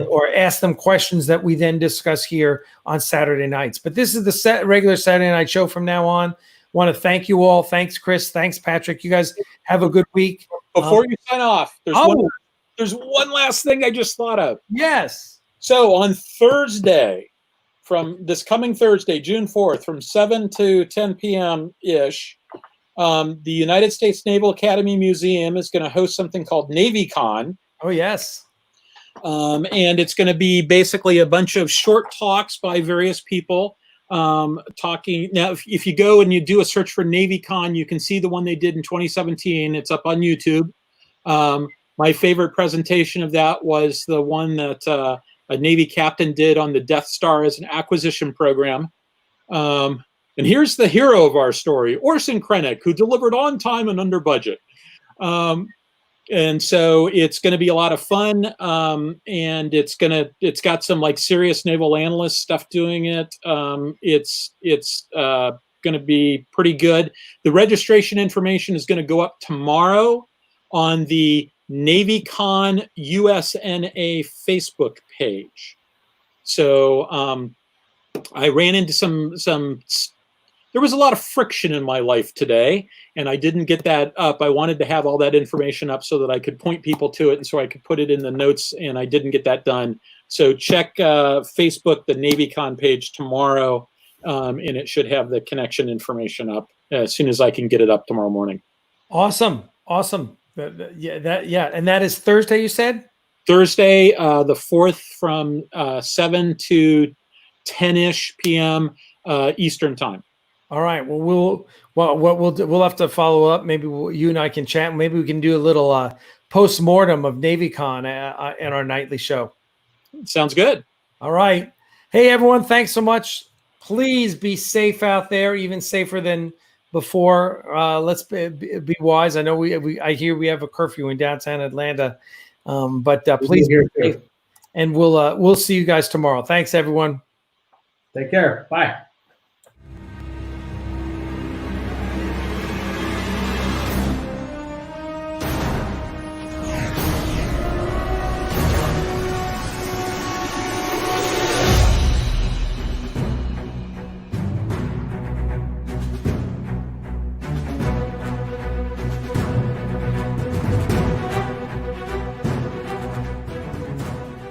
or ask them questions that we then discuss here on Saturday nights. But this is the regular Saturday night show from now on. Want to thank you all. Thanks, Chris. Thanks, Patrick. You guys have a good week. Before you sign off, there's one last thing I just thought of. Yes. So on Thursday, from this coming Thursday, June 4th, from 7 to 10 p.m. ish, the United States Naval Academy Museum is going to host something called NavyCon. Oh, yes. And it's going to be basically a bunch of short talks by various people talking. Now, if you go and you do a search for NavyCon, you can see the one they did in 2017. It's up on YouTube. My favorite presentation of that was the one that a Navy captain did on the Death Star as an acquisition program. And here's the hero of our story, Orson Krennic, who delivered on time and under budget. And so it's going to be a lot of fun, and it's got some like serious naval analyst stuff doing it. It's going to be pretty good. The registration information is going to go up tomorrow on the NavyCon USNA Facebook page. So I ran into some. There was a lot of friction in my life today, and I didn't get that up. I wanted to have all that information up so that I could point people to it and so I could put it in the notes, and I didn't get that done. So check Facebook, the NavyCon page tomorrow, and it should have the connection information up as soon as I can get it up tomorrow morning. Awesome. Yeah. And that is Thursday, you said? Thursday, the 4th from 7 to 10-ish p.m. Eastern time. All right. Well, we'll have to follow up. Maybe you and I can chat. Maybe we can do a little post-mortem of NavyCon in our nightly show. Sounds good. All right. Hey, everyone. Thanks so much. Please be safe out there, even safer than before. Let's be wise. I know I hear we have a curfew in downtown Atlanta, but please be safe. And we'll see you guys tomorrow. Thanks, everyone. Take care. Bye.